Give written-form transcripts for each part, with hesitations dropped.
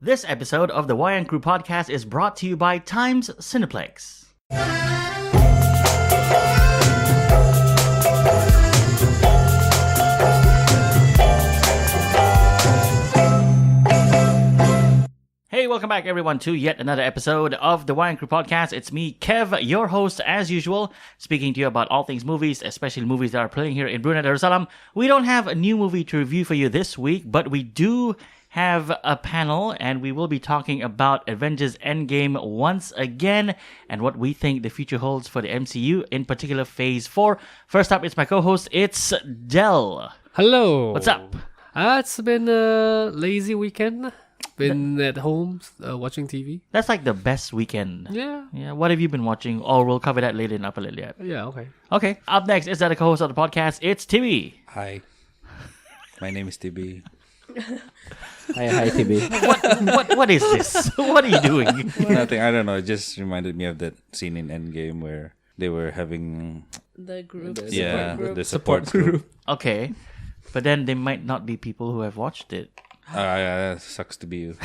This episode of the Wayang Crew podcast is brought to you by Times Cineplex. Hey, welcome back everyone to yet another episode of the Wayang Crew podcast. It's me, Kev, your host as usual, speaking to you about all things movies, especially movies that are playing here in Brunei Darussalam. We don't have a new movie to review for you this week, but we do have a panel, and we will be talking about Avengers Endgame once again, and what we think the future holds for the MCU, in particular Phase 4. First up, it's my co-host, it's Del. Hello. What's up? It's been a lazy weekend. Been at home watching TV. That's like the best weekend. Yeah. What have you been watching? Oh, we'll cover that later in Upper Liat. Yeah, okay. Okay, up next is the co-host of the podcast, it's Timmy. Hi, my name is TB. Hi, TB. What is this? What are you doing? Nothing, I don't know. It just reminded me of that scene in Endgame where they were having The group. the support group. Okay, but then they might not be people who have watched it. Sucks to be you.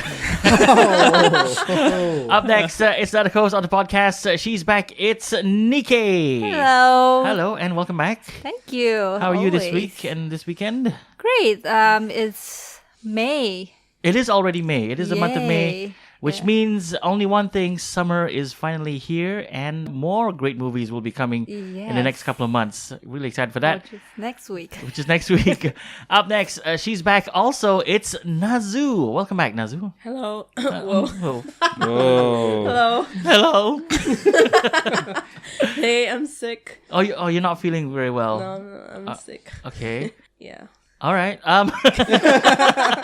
Up next, it's the co-host of the podcast. She's back. It's Nikki. Hello. Hello, and welcome back. Thank you. How are you this week and this weekend? Great. It's May. It is already May. It is the month of May, Yay. which means only one thing: summer is finally here, and more great movies will be coming in the Yes. next couple of months. Really excited for that. Which is next week. Which is next week. Up next, she's back also. It's Nazu. Welcome back, Nazu. Hello. Whoa. Oh. Oh, Hello. Hello. Hey, I'm sick. You're not feeling very well. No, I'm sick. Okay. Yeah. All right.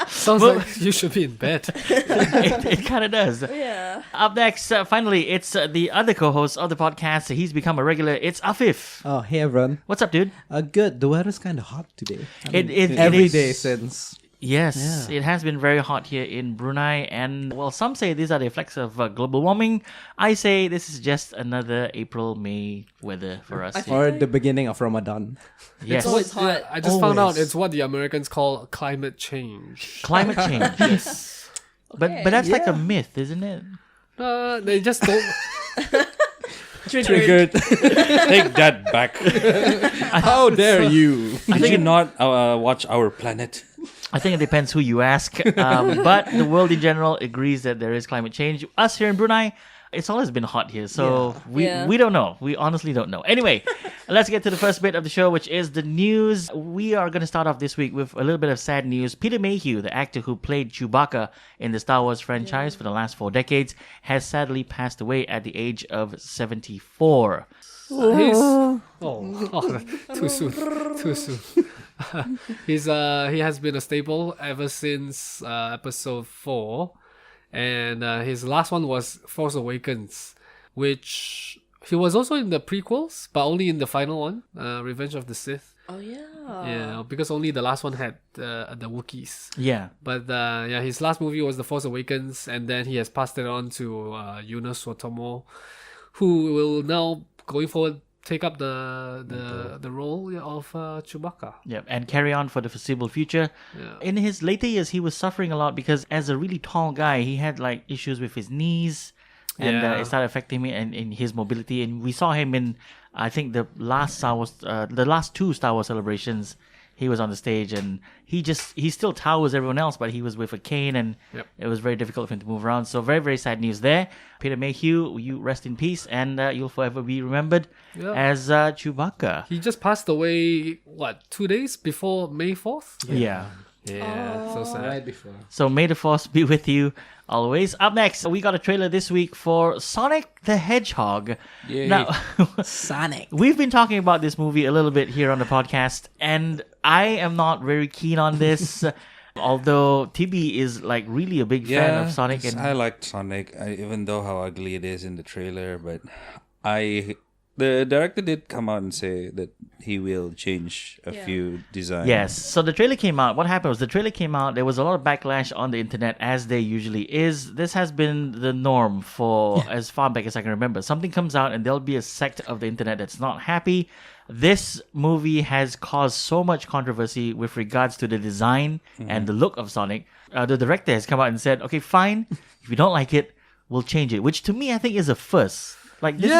Sounds like you should be in bed. it kind of does. Yeah. Up next, finally, it's the other co-host of the podcast. He's become a regular. It's Afif. Oh, hey everyone. What's up, dude? Good. The weather's kind of hot today. It Every is- day since. Yes, Yeah. it has been very hot here in Brunei, and well, some say these are the effects of global warming. I say this is just another April-May weather for us. here. Or the beginning of Ramadan. Yes, It's always hot. I just found out Always. it's what the Americans call climate change. climate change. Yes, but that's like a Yeah. myth, isn't it? They just don't. Triggered. take that back. How dare you? Did you not watch Our Planet? I think it depends who you ask. But the world in general agrees that there is climate change. Us here in Brunei, it's always been hot here. So we don't know. We honestly don't know. Anyway, let's get to the first bit of the show, which is the news. We are going to start off this week with a little bit of sad news. Peter Mayhew, the actor who played Chewbacca in the Star Wars franchise for the last 4 decades, has sadly passed away at the age of 74. Too soon. He has been a staple ever since episode 4, and his last one was Force Awakens, which he was also in the prequels, but only in the final one, Revenge of the Sith. Oh, yeah. Yeah, because only the last one had the Wookiees. Yeah. But his last movie was The Force Awakens, and then he has passed it on to Yunus Sutomo, who will now, going forward, take up the role of Chewbacca. Yeah, and carry on for the foreseeable future. Yeah. In his later years, he was suffering a lot because as a really tall guy, he had like issues with his knees, and Yeah. it started affecting him in his mobility. And we saw him in, I think, the last 2 Star Wars celebrations. He was on the stage, and he still towers everyone else, but he was with a cane, and Yep. it was very difficult for him to move around. So very, very sad news there. Peter Mayhew, you rest in peace, and you'll forever be remembered Yeah. as Chewbacca. He just passed away, 2 days before May 4th? Yeah. Yeah, so sad. Right before. So may the force be with you always. Up next, we got a trailer this week for Sonic the Hedgehog. Yay. Now, Sonic. we've been talking about this movie a little bit here on the podcast, and I am not very keen on this. Although TB is like really a big fan of Sonic, 'cause and I liked Sonic, even though how ugly it is in the trailer. But I The director did come out and say that he will change a Yeah. few designs. Yes. So the trailer came out. What happened was the trailer came out. There was a lot of backlash on the internet, as there usually is. This has been the norm for as far back as I can remember. Something comes out and there'll be a sect of the internet that's not happy. This movie has caused so much controversy with regards to the design and the look of Sonic. The director has come out and said, "Okay, fine. If you don't like it, we'll change it." Which to me, I think is a first. Like this,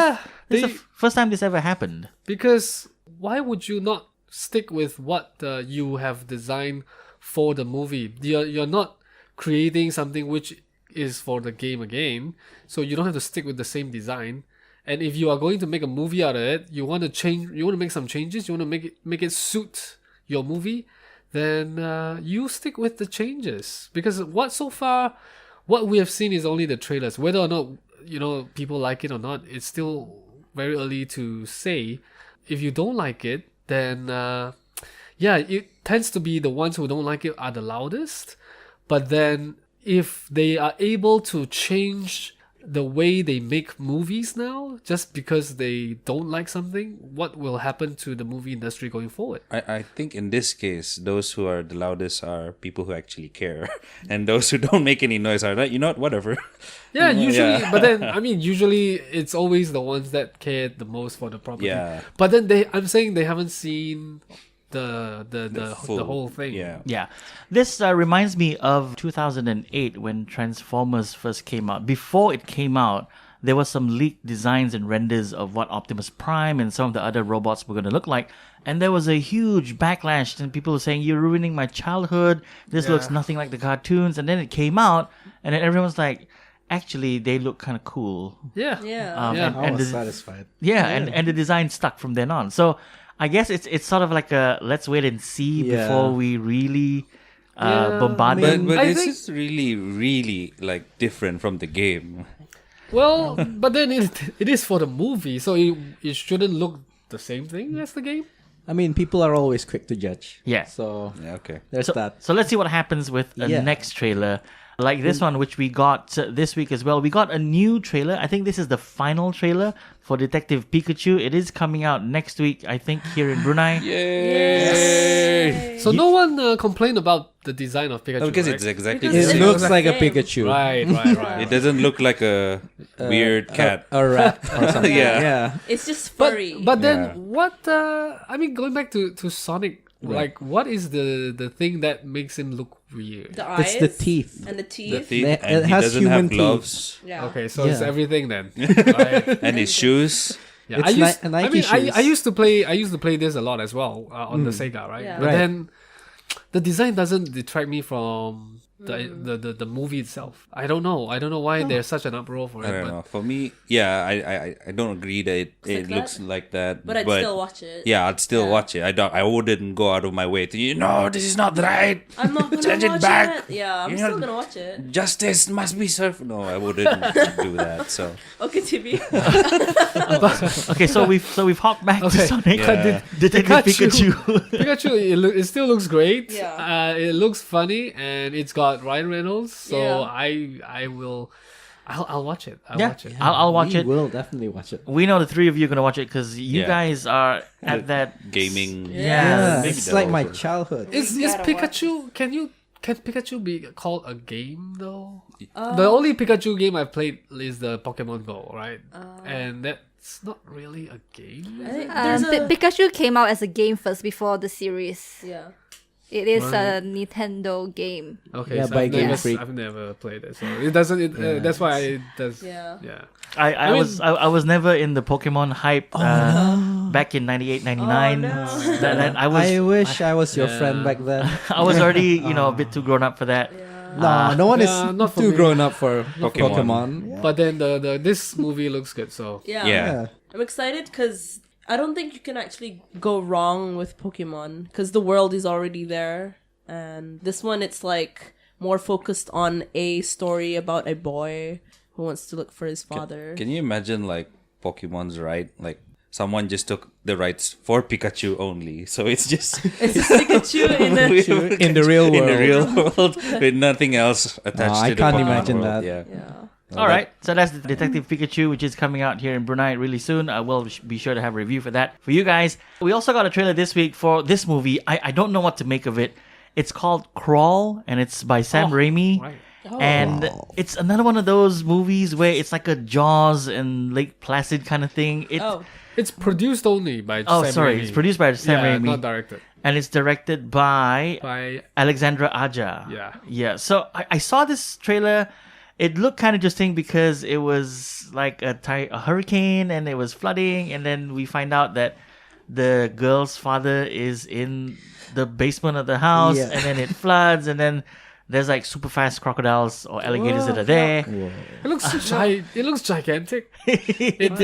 this is the first time this ever happened. Because why would you not stick with what you have designed for the movie? You're not creating something which is for the game again, so you don't have to stick with the same design. And if you are going to make a movie out of it, you want to change, you want to make some changes, you want to make it suit your movie, then you stick with the changes. Because what we have seen is only the trailers. Whether or not people like it or not, it's still very early to say. If you don't like it, then it tends to be the ones who don't like it are the loudest. But then if they are able to change the way they make movies now, just because they don't like something, what will happen to the movie industry going forward? I think in this case, those who are the loudest are people who actually care. And those who don't make any noise are like, whatever. Yeah, usually, Yeah. but then, usually it's always the ones that care the most for the property. Yeah. But then I'm saying they haven't seen the full- whole thing. Yeah. Yeah. This reminds me of 2008 when Transformers first came out. Before it came out, there were some leaked designs and renders of what Optimus Prime and some of the other robots were going to look like. And there was a huge backlash, and people were saying, "You're ruining my childhood. This looks nothing like the cartoons." And then it came out, and then everyone's like, actually, they look kind of cool. Yeah. Yeah. Yeah. I was the- satisfied. Yeah, and the design stuck from then on. So I guess it's sort of like a let's wait and see Yeah. before we really Yeah, bombard I them. But I it's think- just really, really like different from the game. Well, but then it is for the movie, so it shouldn't look the same thing as the game. I mean, people are always quick to judge. Yeah. So Yeah, okay. there's So, that. so let's see what happens with the Yeah. next trailer. Like this one, which we got this week as well. We got a new trailer. I think this is the final trailer for Detective Pikachu. It is coming out next week, I think, here in Brunei. Yay! So no one complained about the design of Pikachu, Because right? it's exactly Because the It same. looks the like a same. Pikachu. Right. It doesn't look like a weird cat. A rat or something. Yeah. Yeah. It's just But furry. then Yeah. what? Going back to Sonic, like what is the thing that makes him look weird? the eyes It's the teeth. and the The teeth. teeth, It and he has doesn't human have teeth. gloves. Yeah. Okay, so it's Yeah. everything then. Right. And his shoes. Yeah, It's Nike shoes. I used to play this a lot as well on the Sega, right? Yeah. But Right. then the design doesn't detract me from the movie itself. I don't know why there's such an uproar for it. I don't but know. For me, yeah, I don't agree that it like looks that? like that. But I'd still watch it. Yeah, I'd still Yeah. watch it. I wouldn't go out of my way to this is not right. I'm not gonna Change it watch back. it. Yeah, I'm You're still not- gonna watch it. Justice must be served. No, I wouldn't do that. So Okay, TV. Okay, so we've hopped back to Okay. Sonic. Yeah. Detective Pikachu. Pikachu. Pikachu, it still looks great. Yeah. It looks funny, and it's got Ryan Reynolds. So Yeah. I'll watch it. I'll Yeah. watch it. I'll watch We it. will definitely watch it. We know the three of you are gonna watch it because you Yeah. guys are at that. gaming. Yeah. big It's like my developer. childhood. Is gotta watch Pikachu? Can Pikachu be called a game though? The only Pikachu game I've played is the Pokemon Go, right? And that's not really a game. I think there's a Pikachu came out as a game first before the series. yeah. It is Right. a Nintendo game. Okay, Yeah, so by I've Game never, Freak. I've never played it, so it doesn't. That's why it does. Yeah. Yeah. I was never in the Pokemon hype back in 98, 99. Oh, no. That I was I wish I was your Yeah. friend back then. I was already a bit too grown up for that. No, no one is yeah, not for too me. grown up for Pokemon. Pokemon. But then this movie looks good, so Yeah. Yeah. I'm excited because I don't think you can actually go wrong with Pokemon because the world is already there. And this one, it's like more focused on a story about a boy who wants to look for his father. Can you imagine like Pokemon's right? Like someone just took the rights for Pikachu only, so it's just It's just Pikachu in the In the real in world. the real world with nothing else attached I to the can't Pokemon imagine world. that. Yeah. yeah. All right, so that's the Detective Pikachu, which is coming out here in Brunei really soon. I will be sure to have a review for that for you guys. We also got a trailer this week for this movie. I don't know what to make of it. It's called Crawl, and it's by Sam Raimi. Right. And it's another one of those movies where it's like a Jaws and Lake Placid kind of thing. It's produced only by Oh, Sam sorry. Raimi. It's produced by Sam Raimi. Not directed. And it's directed by By Alexandra Aja. Yeah. Yeah. So I saw this trailer. It looked kind of interesting because it was like a hurricane and it was flooding. And then we find out that the girl's father is in the basement of the house. Yeah. And then it floods. And then there's like super fast crocodiles or alligators that are there. it looks gigantic. It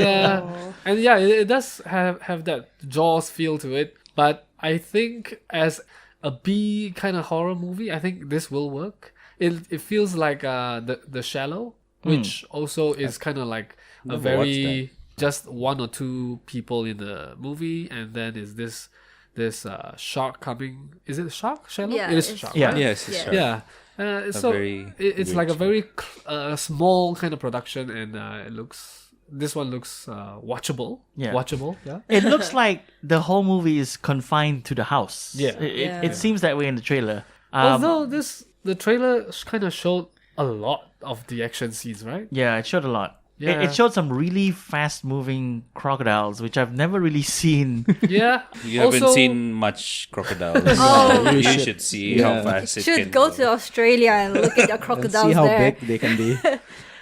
does have that Jaws feel to it. But I think as a B kind of horror movie, I think this will work. It feels like the Shallow, which also is kind of like a Never very just one or two people in the movie, and then is this shark coming? Is it a shark? Shallow? Yeah, it is it's- shark. Yeah. right? Yes, it's sharp. Yeah. So very it's like a weird very small kind of production, and this one looks watchable. Yeah. Watchable. Yeah. It looks like the whole movie is confined to the house. Yeah. It seems that way in the trailer. Although the trailer kind of showed a lot of the action scenes, right? Yeah, it showed a lot. Yeah. It showed some really fast-moving crocodiles, which I've never really seen. Yeah. You haven't Also- seen much crocodiles. Oh. you You should see yeah. how fast it Should can go to Australia and look at the And crocodiles see how there. big they can be.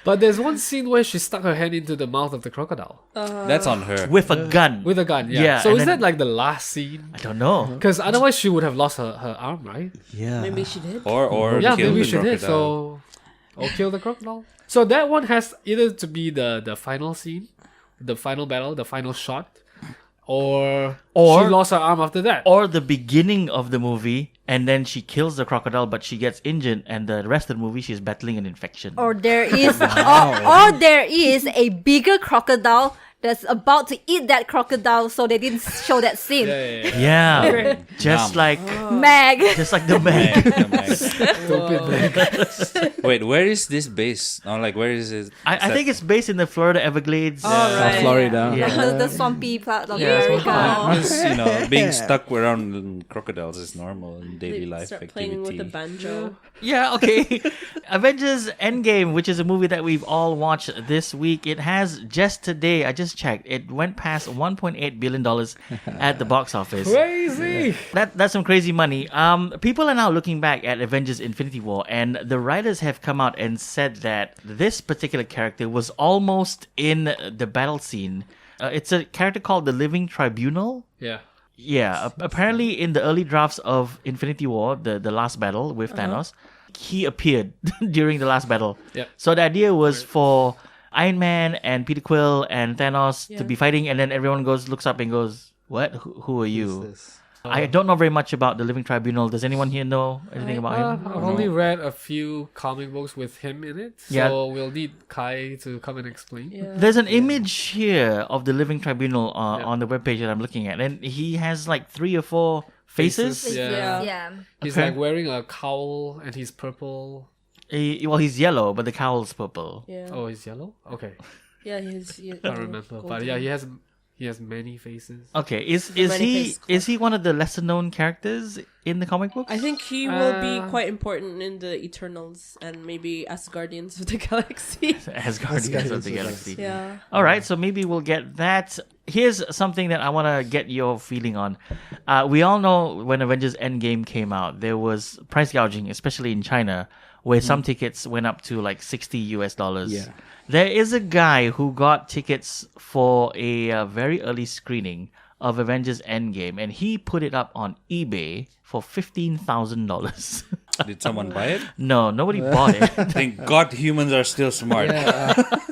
But there's one scene where she stuck her hand into the mouth of the crocodile That's on her. With a gun. with a gun. Yeah. Yeah, So and is then- that like the last scene? I don't know. Because otherwise she would have lost her arm, right? Yeah. Maybe she did. or Yeah, kill maybe the she did. crocodile. Or kill the crocodile. So that one has either to be the final scene, the final battle, the final shot, or she lost her arm after that. Or the beginning of the movie, and then she kills the crocodile, but she gets injured, and the rest of the movie she's battling an infection. Or there is, or there is a bigger crocodile that's about to eat that crocodile, so they didn't show that scene. Yeah, just like Meg. just like the Meg. Wait, where is this based? Or like, where is it? I think it's based in the Florida Everglades. right. Florida. Yeah. The swampy part of Yeah, America. Because, being stuck around crocodiles is normal in daily life Start activity. playing with the banjo. Yeah, okay. Avengers Endgame, which is a movie that we've all watched this week. It has just today, I just checked, it went past $1.8 billion at the box office. Crazy. That's some crazy money. People are now looking back at Avengers Infinity War, and the writers have come out and said that this particular character was almost in the battle scene. It's a character called the Living Tribunal. Yeah. Yeah, apparently in the early drafts of Infinity War, the last battle with Thanos, he appeared during the last battle. Yep. So the idea was for Iron Man and Peter Quill and Thanos to Yeah. be fighting, and then everyone looks up and goes, "What? Who are you?" This. I don't know very much about the Living Tribunal. Does anyone here know anything about him? I've only read a few comic books with him in it, so Yeah. we'll need Kai to come and explain. Yeah. There's an image here of the Living Tribunal Yeah. on the webpage that I'm looking at, and he has like 3 or 4 faces. Faces. Yeah. Yeah. He's Okay. like wearing a cowl and he's purple. He's yellow, but the cowl's purple. Yeah. Oh, he's yellow? Okay. Yeah, he's. I don't remember. But yeah, he has many faces. Okay, is many he faces is he one of the lesser known characters in the comic books? I think he will be quite important in the Eternals and maybe as Guardians of the Galaxy. as Guardians of the Galaxy. Yeah. All right, so maybe we'll get that. Here's something that I want to get your feeling on. We all know when Avengers Endgame came out, there was price gouging, especially in China, where some tickets went up to like $60. Yeah. There is a guy who got tickets for a very early screening of Avengers Endgame, and he put it up on eBay for $15,000. Did someone buy it? No, nobody bought it. Thank God humans are still smart.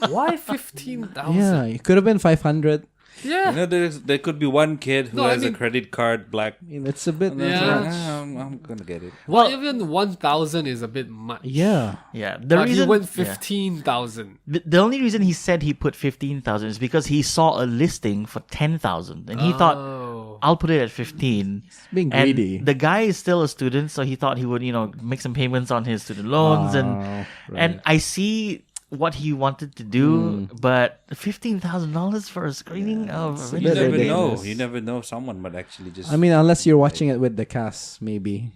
Why 15,000? Yeah, it could have been 500. Yeah. You know, there could be one kid who No, I has mean- a credit card, black. I mean, it's a bit. Yeah. I'm gonna get it. Well, even 1,000 is a bit much. Yeah. Yeah, the But reason he went yeah. 15,000. The only reason he said he put 15,000 is because he saw a listing for 10,000 and he thought, Oh. I'll put it at 15. Being And greedy. the guy is still a student, so he thought he would, make some payments on his student loans and Oh, and right. I see what he wanted to do, but $15,000 for a screening of a You bit never know. ridiculous. You never know. Someone might actually just. I mean, unless you're watching it with the cast, maybe.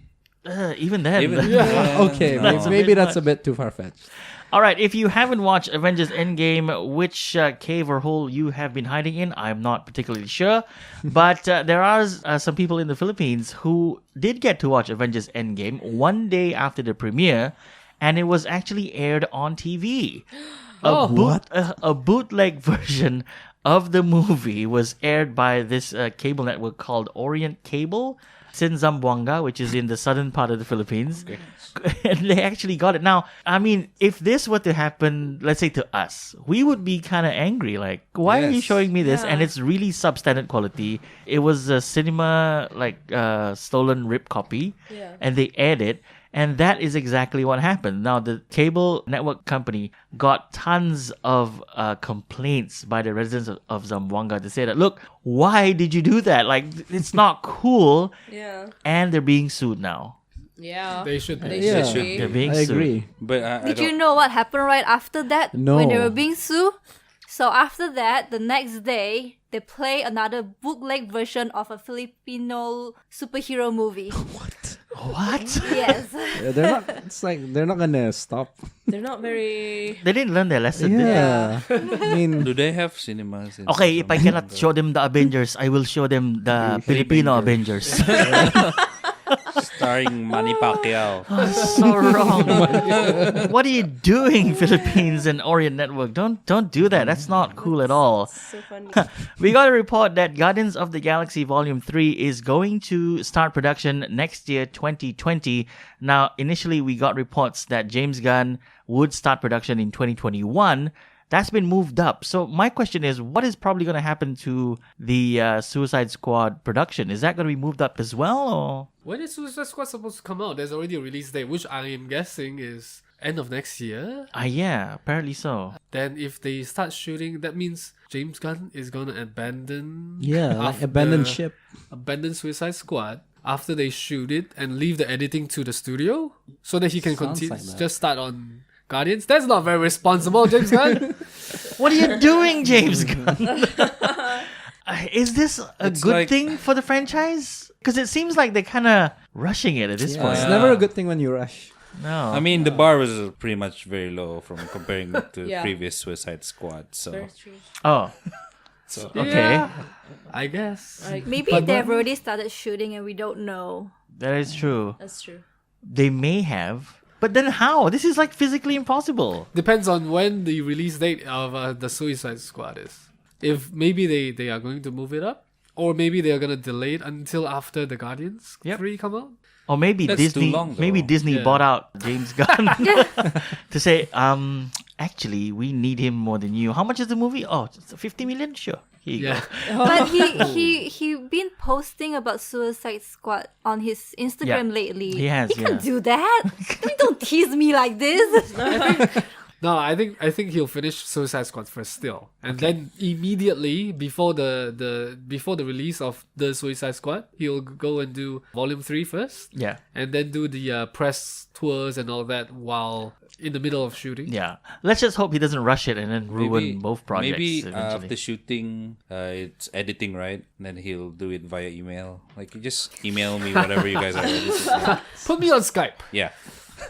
even then. Okay, no. maybe that's a bit too far fetched. All right, if you haven't watched Avengers Endgame, which cave or hole you have been hiding in, I'm not particularly sure. But there are some people in the Philippines who did get to watch Avengers Endgame one day after the premiere, and it was actually aired on TV. A bootleg version of the movie was aired by this cable network called Orient Cable, in Zamboanga, which is in the southern part of the Philippines. And they actually got it. Now, I mean, if this were to happen, let's say to us, we would be kind of angry. Like, why are you Yes. showing me this? Yeah. And it's really substandard quality. It was a cinema, stolen rip copy. Yeah. And they aired it. And that is exactly what happened. Now, the cable network company got tons of complaints by the residents of Zamboanga to say that, look, why did you do that? Like, it's not cool. Yeah. And they're being sued now. Yeah. They should be. They Yeah. should be. They're being I sued. agree. But I Did don't- you know what happened right after that? No. When they were being sued? So after that, the next day, they play another bootleg version of a Filipino superhero movie. What? Yes. Yeah, they're not. It's like they're not gonna stop. They're not very. They didn't learn their lesson, did they? Yeah. I mean, Do they have cinemas? In Okay, if I Zamboanga? cannot show them the Avengers, I will show them the Filipino Avengers. Starring Manny Pacquiao. So wrong. What are you doing, Philippines and Orient Network? Don't do that. That's not cool at all. So funny. We got a report that Guardians of the Galaxy Volume 3 is going to start production next year, 2020. Now, initially, we got reports that James Gunn would start production in 2021. That's been moved up. So my question is, what is probably going to happen to the Suicide Squad production? Is that going to be moved up as well? Or? When is Suicide Squad supposed to come out? There's already a release date, which I am guessing is end of next year. Yeah, apparently so. Then if they start shooting, that means James Gunn is gonna abandon. yeah, like abandoned ship. Abandon Suicide Squad after they shoot it and leave the editing to the studio, so that he can Sounds continue like that. just start on Guardians. That's not very responsible, James Gunn. What are you doing, James Gunn? Is this a It's good like- thing for the franchise? Because it seems like they're kind of rushing it at this Yeah, point. it's never a good thing when you rush. No. I mean, the bar was pretty much very low from comparing it to Yeah. previous Suicide Squad. So, Very true. Oh, so okay. Yeah, I guess. Like, Maybe But they've what- already started shooting and we don't know. That is true. that's true. They may have. But then how? This is like physically impossible. Depends on when the release date of the Suicide Squad is. If maybe they are going to move it up, or maybe they are gonna delay it until after the Guardians Yep. 3 come out. Or maybe That's too Disney long, though. maybe Disney Yeah. bought out James Gunn to say, actually we need him more than you. How much is the movie? Oh, it's 50 million? Sure. Here you Yeah. go. But he been posting about Suicide Squad on his Instagram lately. He has, He can't yeah. do that. Don't tease me like this. No, I think he'll finish Suicide Squad first still, and then immediately before the release of the Suicide Squad, he'll go and do Volume 3 first, Yeah. and then do the press tours and all that while in the middle of shooting. Yeah. Let's just hope he doesn't rush it and then ruin both projects Maybe eventually. after shooting, it's editing, right? And then he'll do it via email. Like, you just email me whatever you guys are editing. Put me on Skype. Yeah.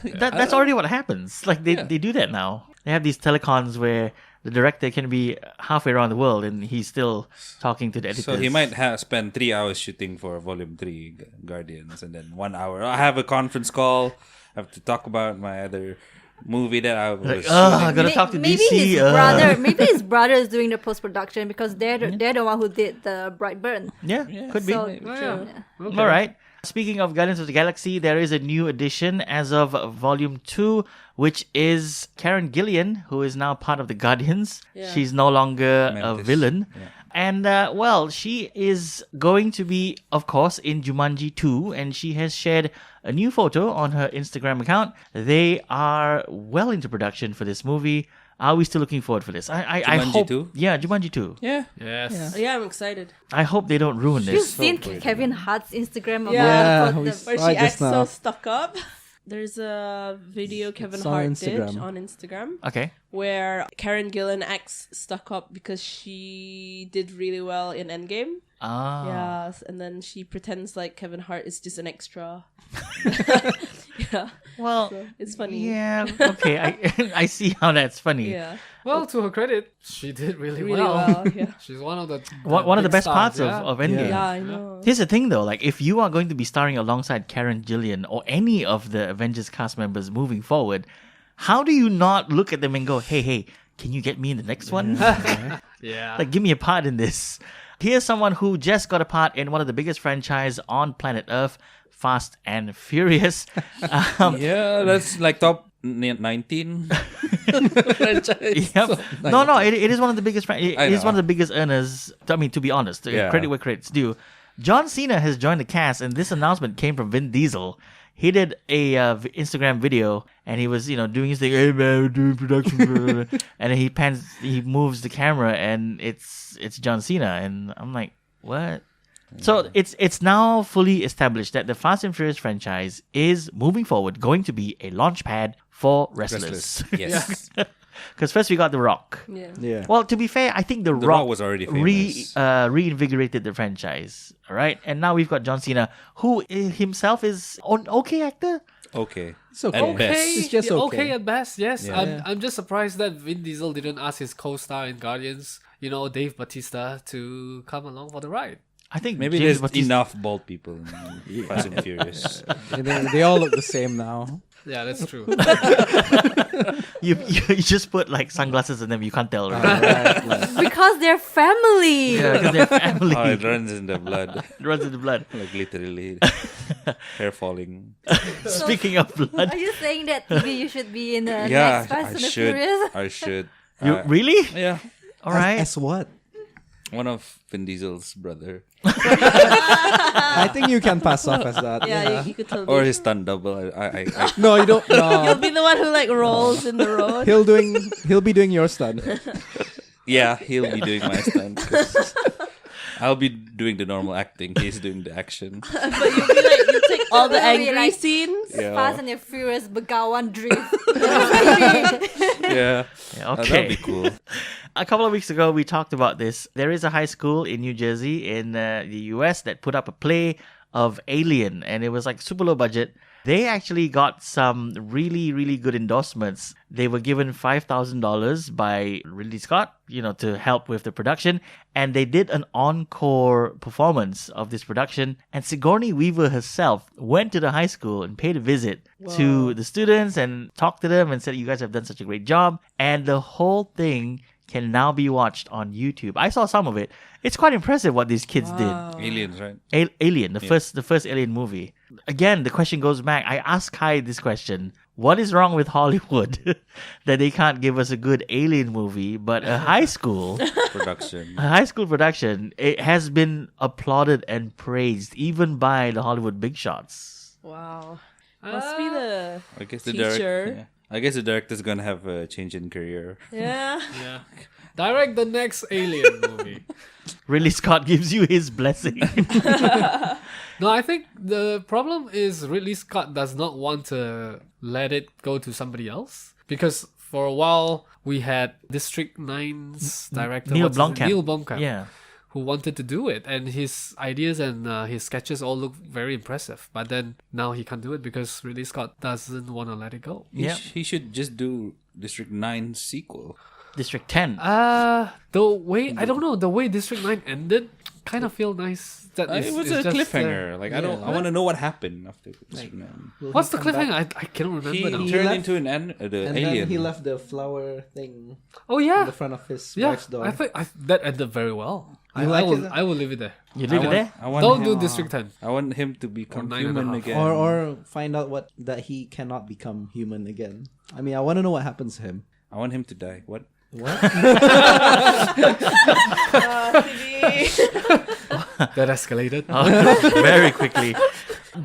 That's already what happens. Like they do that now. They have these telecons where the director can be halfway around the world and he's still talking to the editors. So he might spend 3 hours shooting for Volume 3 Guardians, and then 1 hour. I have a conference call. I have to talk about my other movie that I was Like, shooting. I gotta talk to maybe DC. his brother. Maybe his brother is doing the post production because they're the one who did the Brightburn. Yeah, could be. So, Oh, yeah. Okay. All right. Speaking of Guardians of the Galaxy, there is a new addition as of Volume 2, which is Karen Gillian, who is now part of the Guardians. Yeah. She's no longer a Mantis. villain. Yeah. And, she is going to be, of course, in Jumanji 2, and she has shared a new photo on her Instagram account. They are well into production for this movie. Are we still looking forward for this? I Jumanji hope. 2? Yeah, Jumanji 2. Yeah. Yes. Yeah, I'm excited. I hope they don't ruin you've this. seen Kevin Hart's Instagram about Yeah, about we the saw Where it she just acts so now. stuck up. There's a video Kevin it's on Hart did Instagram. on Instagram Okay. where Karen Gillan acts stuck up because she did really well in Endgame. Ah. Yeah, and then she pretends like Kevin Hart is just an extra. Yeah, Well, so it's funny. yeah. Okay. I see how that's funny. Yeah, Well, to her credit, she did really, really well. well. Yeah, She's one of the One of the big best stars, parts yeah. of Endgame. yeah, I know. Here's the thing though, like if you are going to be starring alongside Karen Gillian or any of the Avengers cast members moving forward, how do you not look at them and go, hey, can you get me in the next one? Yeah. Like give me a part in this. Here's someone who just got a part in one of the biggest franchise on planet Earth, Fast and Furious. Yeah, that's like top 19 franchise. Yep. No, it is one of the biggest. It I is know. one of the biggest earners. I mean, to be honest, Yeah. credit where credit's due. John Cena has joined the cast, and this announcement came from Vin Diesel. He did a Instagram video, and he was, doing his thing. Hey man, we're doing production, and then he moves the camera, and it's John Cena, and I'm like, what? So it's now fully established that the Fast and Furious franchise is moving forward going to be a launch pad for wrestlers. Yes. Because first we got The Rock. Yeah. Yeah. Well, to be fair, I think The Rock Rock was already famous. reinvigorated the franchise, all right? And now we've got John Cena, who himself is an okay actor. Okay. It's okay. At best. It's just okay. at best, yes. Yeah. I'm just surprised that Vin Diesel didn't ask his co-star in Guardians, Dave Bautista, to come along for the ride. I think Maybe James there's Bautista- enough bald people in Fast and Furious. They all look the same now. Yeah, that's true. You just put like sunglasses and then you can't tell, right? Right, like, Because they're family. Yeah, because they're family. Oh, it runs in the blood. It runs in the blood. Like literally. Hair falling. Speaking of blood, Are you saying that maybe you should be in the Yeah, next Fast I and the should. Furious? I should. you really? Yeah. All right. as what? One of Vin Diesel's brother. I think you can pass off as that. Yeah, you could tell. Or his stunt double. I No, you don't. You'll No. be the one who like rolls in the road. He'll be doing your stunt. yeah, he'll be doing my stunt. 'Cause I'll be doing the normal acting. He's doing the action. But you'll be like, you take all the Will be angry like- scenes. Yeah. Fast and the Furious Begawan Drift. Yeah. Yeah, That'd okay. be cool. A couple of weeks ago, we talked about this. There is a high school in New Jersey, in the US, that put up a play of Alien, and it was like super low budget. They actually got some really, really good endorsements. They were given $5,000 by Ridley Scott, to help with the production. And they did an encore performance of this production. And Sigourney Weaver herself went to the high school and paid a visit to the students and talked to them and said, you guys have done such a great job. And the whole thing can now be watched on YouTube. I saw some of it. It's quite impressive what these kids did. Aliens, right? Alien, the first Alien movie. Again, the question goes back. I asked Kai this question: what is wrong with Hollywood that they can't give us a good Alien movie, but a high school production? It has been applauded and praised even by the Hollywood big shots. Wow. Must be the I guess the teacher. I guess the director's gonna have a change in career. Yeah. Yeah. Direct the next Alien movie. Ridley Scott gives you his blessing. No, I think the problem is Ridley Scott does not want to let it go to somebody else. Because for a while, we had District 9's director, Neil what's his name? Blomkamp. Neil Blomkamp, Yeah. who wanted to do it. And his ideas and his sketches all look very impressive. But then now he can't do it because Ridley Scott doesn't want to let it go. Yeah. He should just do District 9 sequel. District 10. I don't know, the way District 9 ended kind of feel nice. That It was a just, cliffhanger. I want to know what happened after District 9. what's the cliffhanger? I cannot remember He now. turned left- into the And alien. then he left the flower thing Oh in yeah, the front of his yeah. wife's door. I think that ended very well. I like will. it? I will leave it there. You leave it there? I want Don't him, do District 10. I want him to become 9.5. human again. or find out that he cannot become human again. I mean, I want to know what happens to him. I want him to die. What? What? That escalated. Very quickly.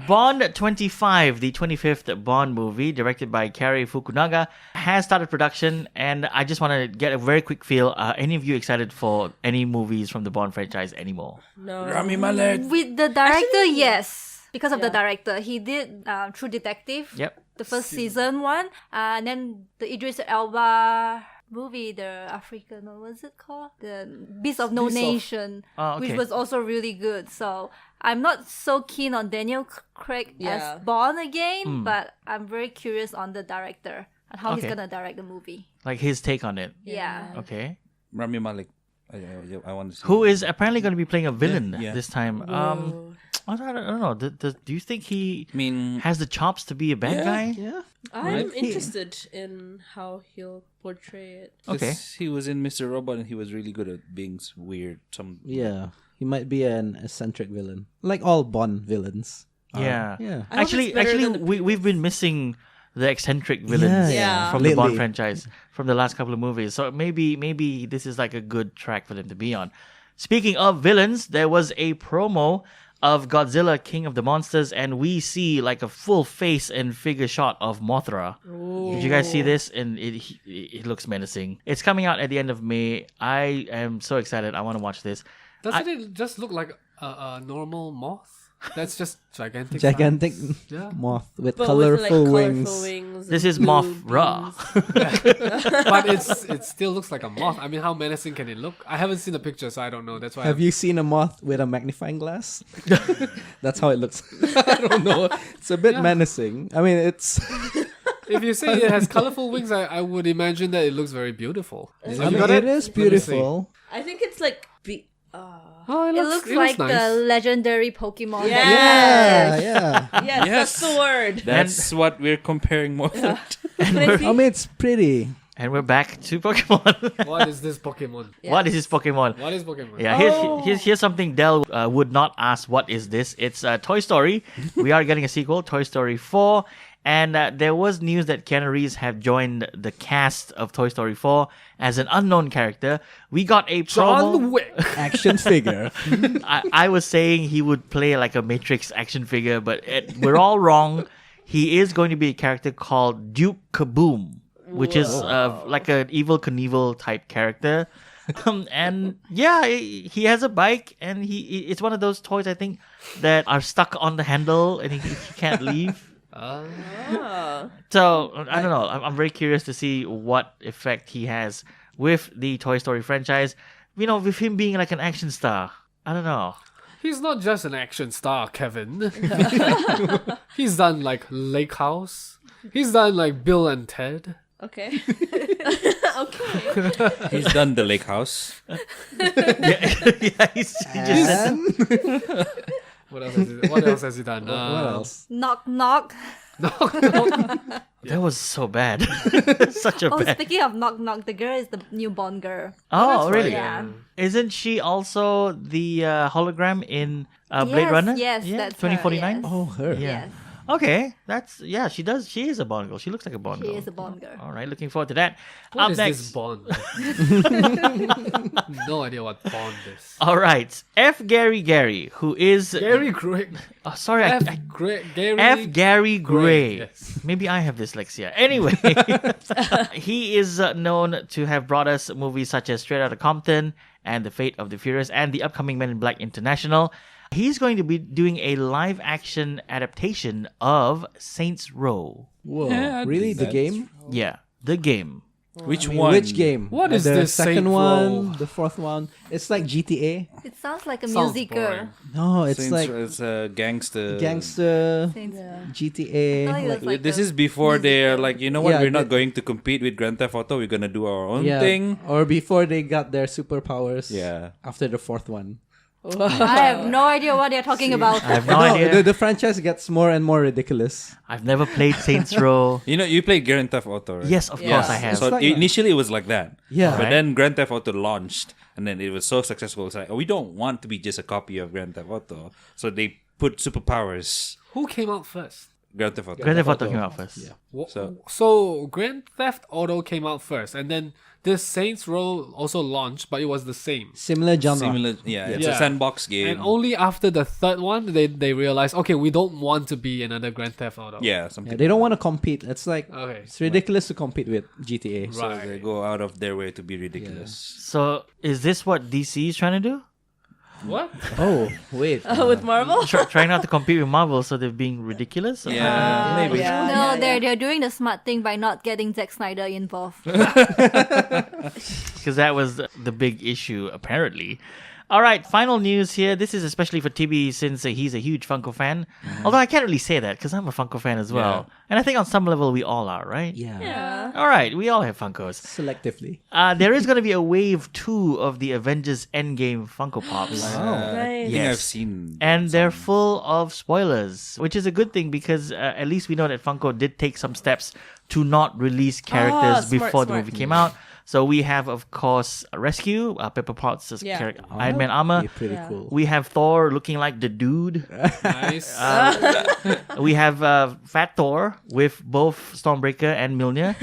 Bond 25, the 25th Bond movie, directed by Cary Fukunaga, has started production, and I just want to get a very quick feel. Are any of you excited for any movies from the Bond franchise anymore? No. Rami Malek. With the director, yes. because of the Yeah. director. He did True Detective. Yep. The first season one, and then the Idris Elba movie, the African, what was it called? The Beast of No Beast of- Nation, Oh, okay. which was also really good. So I'm not so keen on Daniel Craig Yeah. as Bond again, but I'm very curious on the director and how he's Okay. gonna direct the movie. Like his take on it. Yeah. Okay. Rami Malek. I want to see. Who is apparently going to be playing a villain Yeah. this time? I don't know. Do you think he I mean, has the chops to be a bad Yeah. guy? Yeah. I'm Right. interested in how he'll portray it. Okay. he was in Mr. Robot and he was really good at being weird. Yeah. He might be an eccentric villain, like all Bond villains. Yeah. Yeah. I hope Actually, it's better than the we've been missing the eccentric villains Yeah. from the Bond Lately. franchise from the last couple of movies. So maybe this is like a good track for them to be on. Speaking of villains, there was a promo of Godzilla King of the Monsters, and we see like a full face and figure shot of Mothra. Did you guys see this? And it looks menacing. It's coming out at the end of May. I am so excited. I want to watch this. Doesn't it just look like a normal moth? That's just gigantic. Gigantic size. Yeah. moth with But colorful with, like, wings. colorful wings. This and is blue Mothra. beams. But it still looks like a moth. I mean, how menacing can it look? I haven't seen the picture, so I don't know. That's why. Have you seen a moth with a magnifying glass? That's how it looks. I don't know. It's a bit menacing. I mean, it's. If you say it has colorful wings, I would imagine that it looks very beautiful. I Have you mean, got it is Let me see. beautiful. I think it's like Oh, It looks like nice. the legendary Pokemon. Yeah. Yeah, yeah. yes, Yes. that's the word. That's what we're comparing Mothra to. I mean, it's pretty. And we're back to Pokemon. What is this Pokemon? What is this Pokemon? What is Pokemon? Yeah, here's something Del would not ask. What is this? It's Toy Story. We are getting a sequel, Toy Story 4. And there was news that Keanu Reeves have joined the cast of Toy Story 4 as an unknown character. We got a promo. John Wick. Action figure. I was saying he would play like a Matrix action figure, but we're all wrong. He is going to be a character called Duke Kaboom, which is like an Evil Knievel type character. And yeah, he has a bike, and it's one of those toys, I think, that are stuck on the handle and he can't leave. So I don't know. I'm very curious to see what effect he has with the Toy Story franchise. You know, with him being like an action star. I don't know. He's not just an action star, Kevin. He's done like Lake House. He's done like Bill and Ted. Okay. Okay. He's done the Lake House. Yeah, he just And What else has he done? what else? Knock knock. that was so bad. Such a Oh, bad. speaking of knock knock, the girl is the new Bond girl. Oh, really? Yeah. Isn't she also the hologram in Blade Runner? Yes, yeah? that's her, 2049. yes. Oh, her. Yes, Okay, she does. She is a Bond girl. She looks like a Bond she girl. is a Bond girl. All right, looking forward to that. What Up is next. this Bond? No idea what Bond is. All right, F. Gary, who is Gary Gray. Oh, sorry, Gary. F. Gary Gray. Yes. Maybe I have dyslexia. Anyway, he is known to have brought us movies such as Straight Outta Compton and The Fate of the Furious and the upcoming Men in Black International. He's going to be doing a live-action adaptation of Saints Row. Whoa. Yeah, Really? The that's- game? Yeah, the game. Which I mean, one? Which game? What is the this second Saint one? Row? The fourth one? It's like GTA. It sounds like a Sounds musical. boring. No, it's Saints like Row, it's a gangster. gangster Saints- GTA. I thought it was like This a is before they're like, you know what? Yeah, We're not the- going to compete with Grand Theft Auto. We're gonna do our own yeah, thing. or before they got their superpowers. Yeah. After the fourth one. I have no idea what they're talking about. I have no idea. The franchise gets more and more ridiculous. I've never played Saints Row. You know, you played Grand Theft Auto, right? Yes, of Yeah. course I have. So It's like initially it was like that. Yeah. But Right. then Grand Theft Auto launched, and then it was so successful. It's like, oh, we don't want to be just a copy of Grand Theft Auto. So they put superpowers. Who came out first? Grand Theft Auto. Grand Theft Auto came out first. Yeah. So Grand Theft Auto came out first, and then this Saints Row also launched, but it was the same. Similar genre. Similar, yeah, it's a Yeah. sandbox game. And only after the third one, they realized, okay, we don't want to be another Grand Theft Auto. yeah, something. Yeah, they don't want to compete. It's like Okay. it's ridiculous to compete with GTA. So Right. they go out of their way to be ridiculous. So is this what DC is trying to do? What? Oh, wait. With Marvel. Trying not to compete with Marvel, so they're being ridiculous. Yeah, maybe. Yeah. No, they're doing the smart thing by not getting Zack Snyder involved. Because that was the big issue, apparently. All right, final news here. This is especially for TB since he's a huge Funko fan. Although I can't really say that because I'm a Funko fan as well. Yeah. And I think on some level we all are, right? Yeah. All right, we all have Funkos. Selectively. There is going to be a wave 2 of the Avengers Endgame Funko Pops. I think Yes. I've seen. And they're full of spoilers, which is a good thing because at least we know that Funko did take some steps to not release characters smart, before the smart. movie came out. So we have, of course, Rescue, Pepper Potts' Yeah. character, Iron Man armor. Be pretty Yeah. cool. We have Thor looking like the dude. Nice. We have Fat Thor with both Stormbreaker and Mjolnir.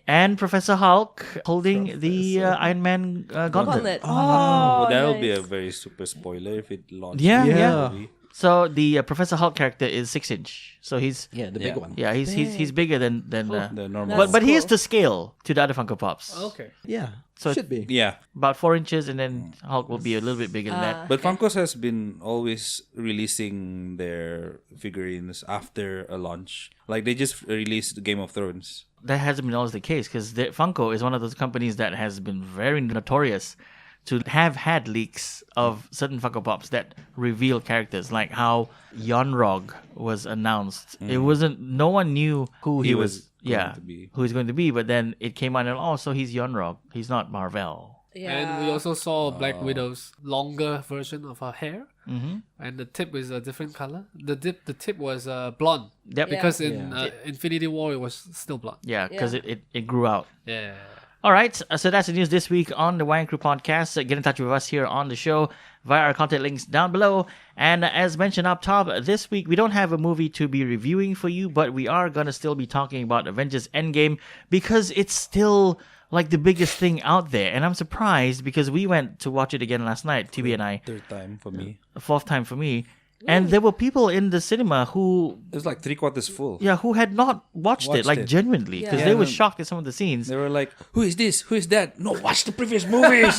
And Professor Hulk holding the Iron Man gauntlet. Gauntlet. Well, Oh, that'll be a nice. very super spoiler if it launches. Yeah, the yeah. movie. So the Professor Hulk character is 6-inch. So he's Yeah, the big one. he's bigger than The normal. That's but he is cool. to scale to the other Funko Pops. Okay. Yeah. So- Should be. Yeah. About 4 inches, and then Hulk will be a little bit bigger than that. But Funko's has been always releasing their figurines after a launch. Like they just released Game of Thrones. That hasn't been always the case because Funko is one of those companies that has been very notorious to have had leaks of certain Funko Pops that reveal characters, like how Yonrog was announced. It wasn't. No one knew who he was. going to be. Who he's going to be. But then it came out and so he's Yonrog. He's not Marvel. Yeah. And we also saw Black Widow's longer version of her hair, and the tip is a different color. The tip was blonde. Yep. Because in Infinity War it was still blonde. Yeah, because Yeah. it grew out. Yeah. All right, so that's the news this week on the Wayang Crew podcast. Get in touch with us here on the show via our contact links down below. And as mentioned up top, this week we don't have a movie to be reviewing for you, but we are going to still be talking about Avengers Endgame because it's still like the biggest thing out there. And I'm surprised because we went to watch it again last night, TB and I, Third time for me. fourth time for me. And there were people in the cinema who It was like 3/4 full. who had not watched it, Watched like it. genuinely, because Yeah. they were Yeah. shocked at some of the scenes. They were like, "Who is this? Who is that? No, watch the previous movies."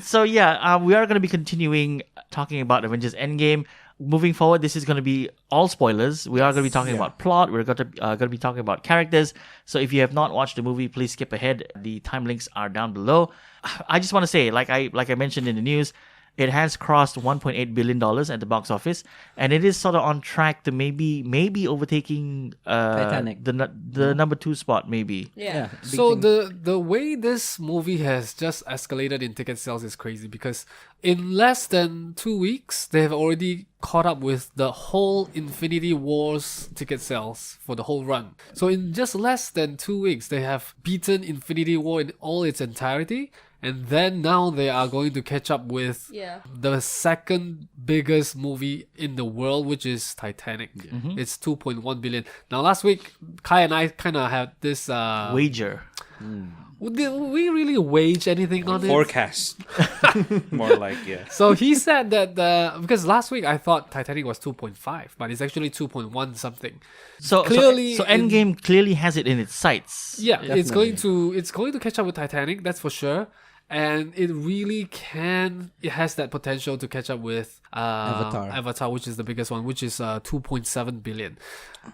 So we are going to be continuing talking about Avengers Endgame. Moving forward, this is going to be all spoilers. We are going to be talking about plot. We're going to be talking about characters. So if you have not watched the movie, please skip ahead. The time links are down below. I just want to say, like I mentioned in the news, it has crossed $1.8 billion at the box office, and it is sort of on track to maybe overtaking Titanic. the number 2 spot, maybe. Yeah. So the way this movie has just escalated in ticket sales is crazy because in less than 2 weeks they have already caught up with the whole Infinity War's ticket sales for the whole run. So in just less than 2 weeks they have beaten Infinity War in all its entirety. And then now they are going to catch up with the second biggest movie in the world, which is Titanic. It's 2.1 billion. Now, last week, Kai and I kind of had this... Wager. Did we really wage anything on it? Forecast. More like, yeah. So he said that because last week I thought Titanic was 2.5, but it's actually 2.1 something. So Clearly so in- Endgame clearly has it in its sights. Yeah, it's going to catch up with Titanic, that's for sure. And it really it has that potential to catch up with Avatar, which is the biggest one, which is 2.7 billion.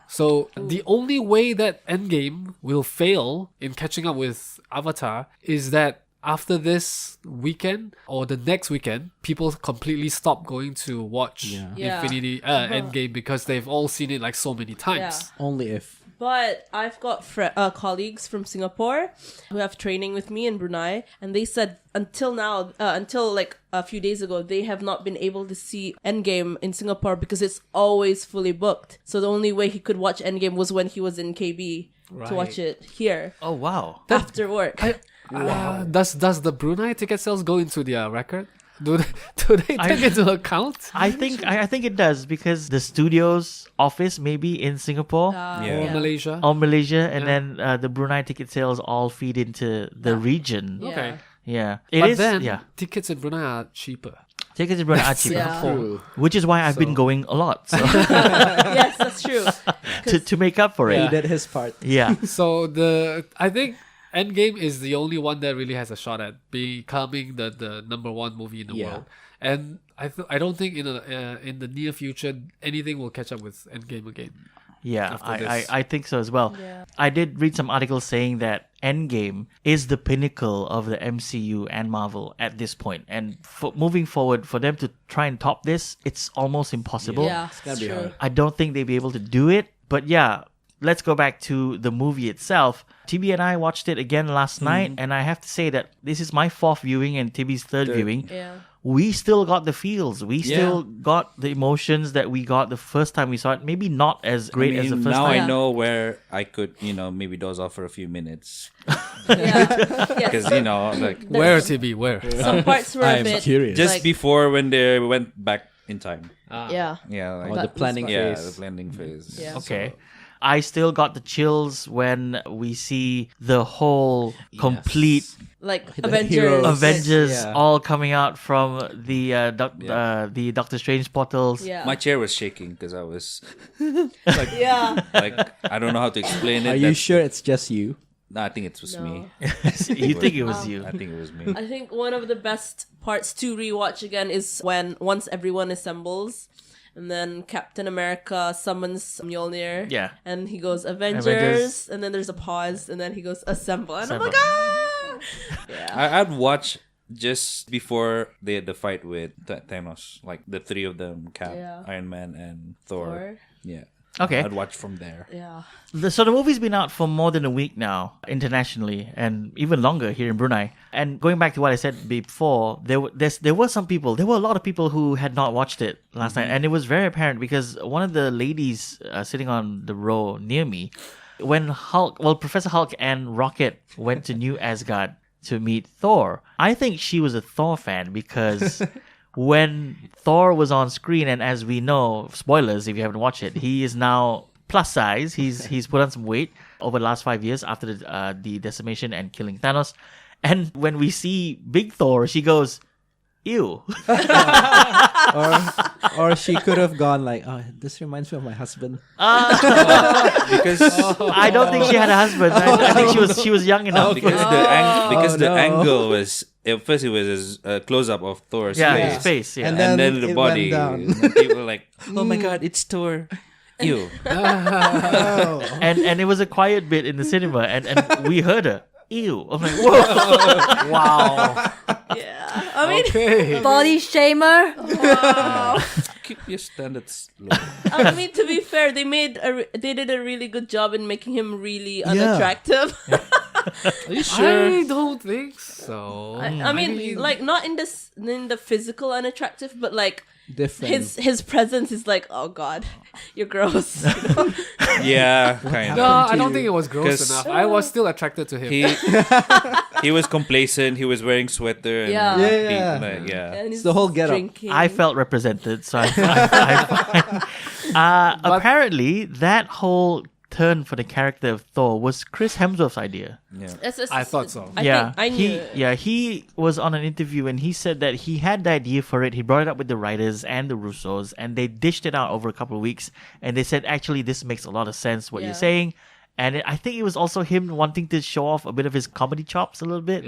So the only way that Endgame will fail in catching up with Avatar is that after this weekend or the next weekend, people completely stop going to watch Yeah. Infinity Endgame because they've all seen it like so many times. Only if. But I've got colleagues from Singapore who have training with me in Brunei, and they said until now, until like a few days ago, they have not been able to see Endgame in Singapore because it's always fully booked. So the only way he could watch Endgame was when he was in KB to watch it here Oh wow. after work. Does the Brunei ticket sales go into their record? Do they take into account? I think it does because the studio's office maybe in Singapore Or Malaysia? or Malaysia, and then the Brunei ticket sales all feed into the region. Yeah. Okay. Yeah, it But is. then Yeah, tickets in Brunei are cheaper. tickets in Brunei are cheaper, Yeah. True. which is why I've been going a lot so, Yes, that's true. to make up for He it. did his part. Yeah. So I think Endgame is the only one that really has a shot at becoming the number one movie in the world. And I don't think in the near future anything will catch up with Endgame again. Yeah, after this. I think so as well. Yeah. I did read some articles saying that Endgame is the pinnacle of the MCU and Marvel at this point. And moving forward, for them to try and top this, it's almost impossible. Yeah, It's gotta be true. hard. I don't think they'll be able to do it. But yeah, let's go back to the movie itself. TB and I watched it again last night, and I have to say that this is my fourth viewing and TB's third viewing. Yeah. We still got the feels. We still got the emotions that we got the first time we saw it. Maybe not as great as the first now time. I know where I could, maybe doze off for a few minutes. Yeah. Because, like Where, TB? Where? Some parts were a I'm bit curious. just like, before when they went back in time. yeah. Yeah. Like, Or the That was planning fun. yeah, phase. the blending phase. Yeah. Okay. I still got the chills when we see the whole complete Like The Avengers. heroes. Avengers Yeah. all coming out from the Doctor Strange portals. Yeah. My chair was shaking because I was yeah. like, I don't know how to explain it. Are you sure it's just you? No, I think it was No. me. You think it was you? I think it was me. I think one of the best parts to rewatch again is once everyone assembles, and then Captain America summons Mjolnir. Yeah. And he goes Avengers, Avengers. and then there's a pause, and then he goes Assemble, and I'm Assemble. like, ah! Yeah. I'd watch just before they had the fight with Thanos, like the three of them, Cap, Yeah. Iron Man, and Thor. Thor. Yeah. Okay. I'd watch from there. Yeah. So the movie's been out for more than a week now, internationally, and even longer here in Brunei. And going back to what I said before, there were a lot of people who had not watched it last night, and it was very apparent because one of the ladies sitting on the row near me, when Professor Hulk and Rocket went to New Asgard to meet Thor, I think she was a Thor fan because when Thor was on screen, and as we know, spoilers if you haven't watched it, he is now plus size. He's put on some weight over the last 5 years after the decimation and killing Thanos. And when we see Big Thor, she goes, "Ew." Or she could have gone like, oh, this reminds me of my husband. Because I don't think she had a husband. I think she was young enough. because the no. angle was at first it was a close up of Thor's Yeah, face. his face. Yeah. And And then then the it body. went down. And people were like, "Oh my god, it's Thor." Ew. Oh. and it was a quiet bit in the cinema, and we heard her. Ew. I'm like, whoa. Wow. Yeah. I mean, Okay. Body shamer. Keep your standards low. I mean, to be fair, they did a really good job in making him really unattractive. Are you sure? I don't think so. I mean, like not in the physical unattractive, but like Different. his presence is like, oh god, you're gross. You know? Yeah, kind No, of. I don't think it was gross 'Cause- enough. I was still attracted to him. He was complacent. He was wearing sweater. And Yeah. Yeah. And he's the whole getup. drinking. I felt represented, so I'm fine. Apparently, that whole turn for the character of Thor was Chris Hemsworth's idea. Yeah. I thought so. I knew it. He was on an interview and he said that he had the idea for it. He brought it up with the writers and the Russos, and they dished it out over a couple of weeks. And they said, actually, this makes a lot of sense what Yeah. you're saying. And I think it was also him wanting to show off a bit of his comedy chops a little bit.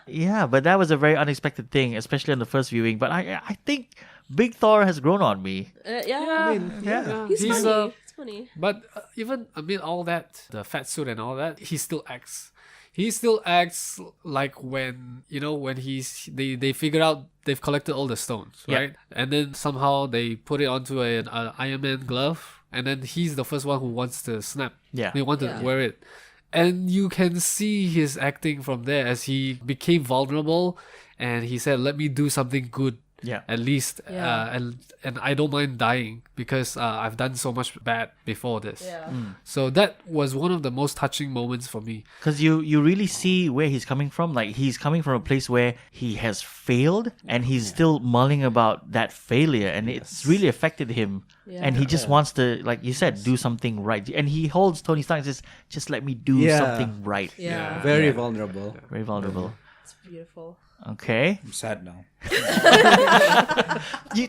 Yeah, but that was a very unexpected thing, especially on the first viewing. But I think Big Thor has grown on me. Yeah. Yeah. He's funny. It's funny. But even amid all that, the fat suit and all that, he still acts. He still acts like when they figure out they've collected all the stones, Yeah. right? And then somehow they put it onto an Iron Man glove, and then he's the first one who wants to snap. Yeah. They want to Yeah. wear it. And you can see his acting from there as he became vulnerable and he said, let me do something good. Yeah. At least, Yeah. and I don't mind dying because I've done so much bad before this. Yeah. So that was one of the most touching moments for me. Because you really see where he's coming from. Like, he's coming from a place where he has failed and he's still mulling about that failure, and it's really affected him. Yeah. And he just wants to, like you said, do something right. And he holds Tony Stark and says, just let me do Yeah. something right. Yeah. Very vulnerable. Very vulnerable. It's beautiful. Okay. I'm sad now.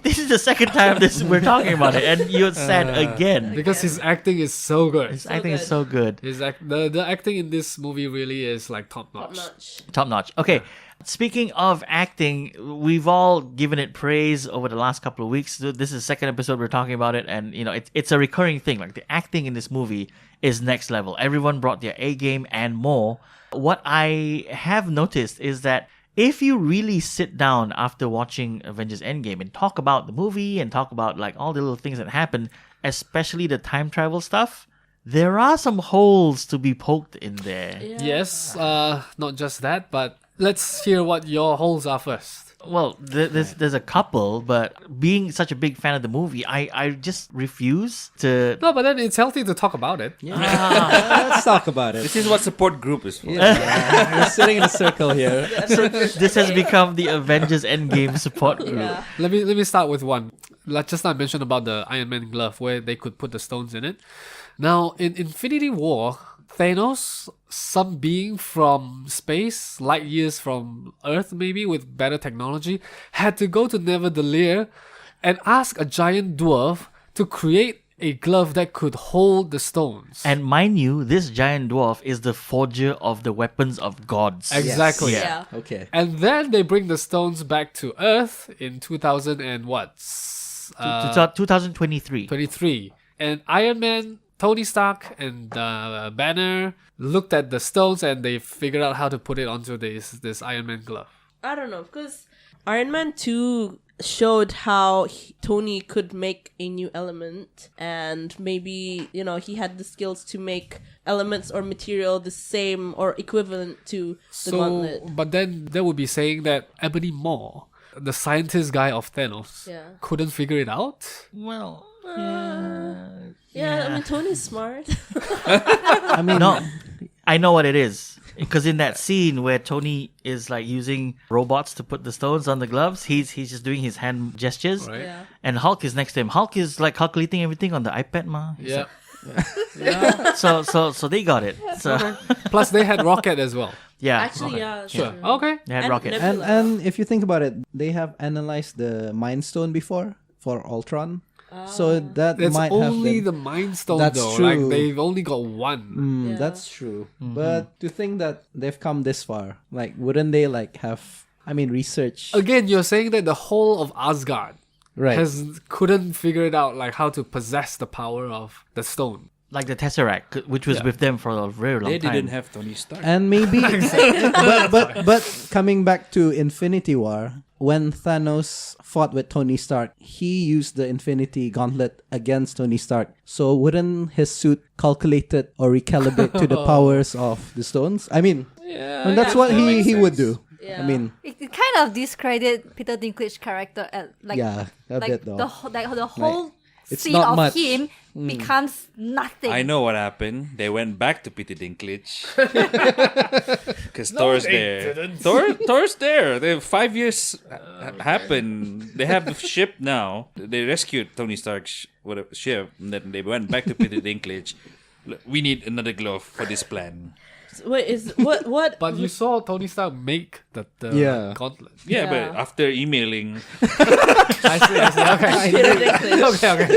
This is the second time we're talking about it, and you're sad again. Because his acting is so good. His acting is so good. The acting in this movie really is like top Top notch. notch. Top notch. Okay. Speaking of acting, we've all given it praise over the last couple of weeks. This is the second episode we're talking about it, and it's a recurring thing. Like, the acting in this movie is next level. Everyone brought their A game and more. What I have noticed is that if you really sit down after watching Avengers Endgame and talk about the movie and talk about like all the little things that happen, especially the time travel stuff, there are some holes to be poked in there. Yes, not just that, but let's hear what your holes are first. Well, there's a couple, but being such a big fan of the movie, I just refuse to. No, but then it's healthy to talk about it. Let's talk about it. This is what support group is for. We're sitting in a circle here. So this has become the Avengers Endgame support group. Yeah. Let me start with one. Like just I mentioned about the Iron Man glove where they could put the stones in it. Now in Infinity War, Thanos, some being from space, light years from Earth maybe, with better technology, had to go to Neverdalir and ask a giant dwarf to create a glove that could hold the stones. And mind you, this giant dwarf is the forger of the weapons of gods. Exactly. Yeah. Okay. And then they bring the stones back to Earth in 2000 and what? 2023. 23. And Iron Man, Tony Stark, and Banner looked at the stones and they figured out how to put it onto this Iron Man glove. I don't know, because Iron Man 2 showed how Tony could make a new element, and maybe, he had the skills to make elements or material the same or equivalent to the gauntlet. But then they would be saying that Ebony Maw, the scientist guy of Thanos, couldn't figure it out. Well, Yeah, I mean, Tony's smart. I mean, no, I know what it is. Because in that scene where Tony is like using robots to put the stones on the gloves, he's just doing his hand gestures, Right. Yeah. and Hulk is next to him. Hulk is like calculating everything on the iPad, ma. He's Yeah. like- so they got it. So Plus they had Rocket as well. yeah, Actually, yeah. Sure. true. Okay. they had And Rocket. Nebula. and if you think about it, they have analyzed the Mind Stone before for Ultron, so that It's might only have the Mind Stone That's though. true. Like they've only got one. Yeah. That's true. But to think that they've come this far, like, wouldn't they like have? I mean, research. Again, you're saying that the whole of Asgard Right. couldn't figure it out, like how to possess the power of the stone. Like the Tesseract, which was with them for a very long They time. didn't have Tony Stark. And maybe, but coming back to Infinity War, when Thanos fought with Tony Stark, he used the Infinity Gauntlet against Tony Stark. So wouldn't his suit calculate it or recalibrate to the powers of the stones? I mean, and that's what he would do. Yeah. I mean, It kind of discredited Peter Dinklage's character at yeah, a bit though. the whole it's scene not of much. him becomes nothing. I know what happened. They went back to Peter Dinklage. Because Thor's there. Thor's there. They have 5 years happened. They have the ship now. They rescued Tony Stark's ship. And then they went back to Peter Dinklage. Look, we need another glove for this plan. Wait, is what? But you saw Tony Stark make the Yeah. gauntlet. Yeah, Yeah. but after emailing, I see. Okay. Peter Dinklage. okay.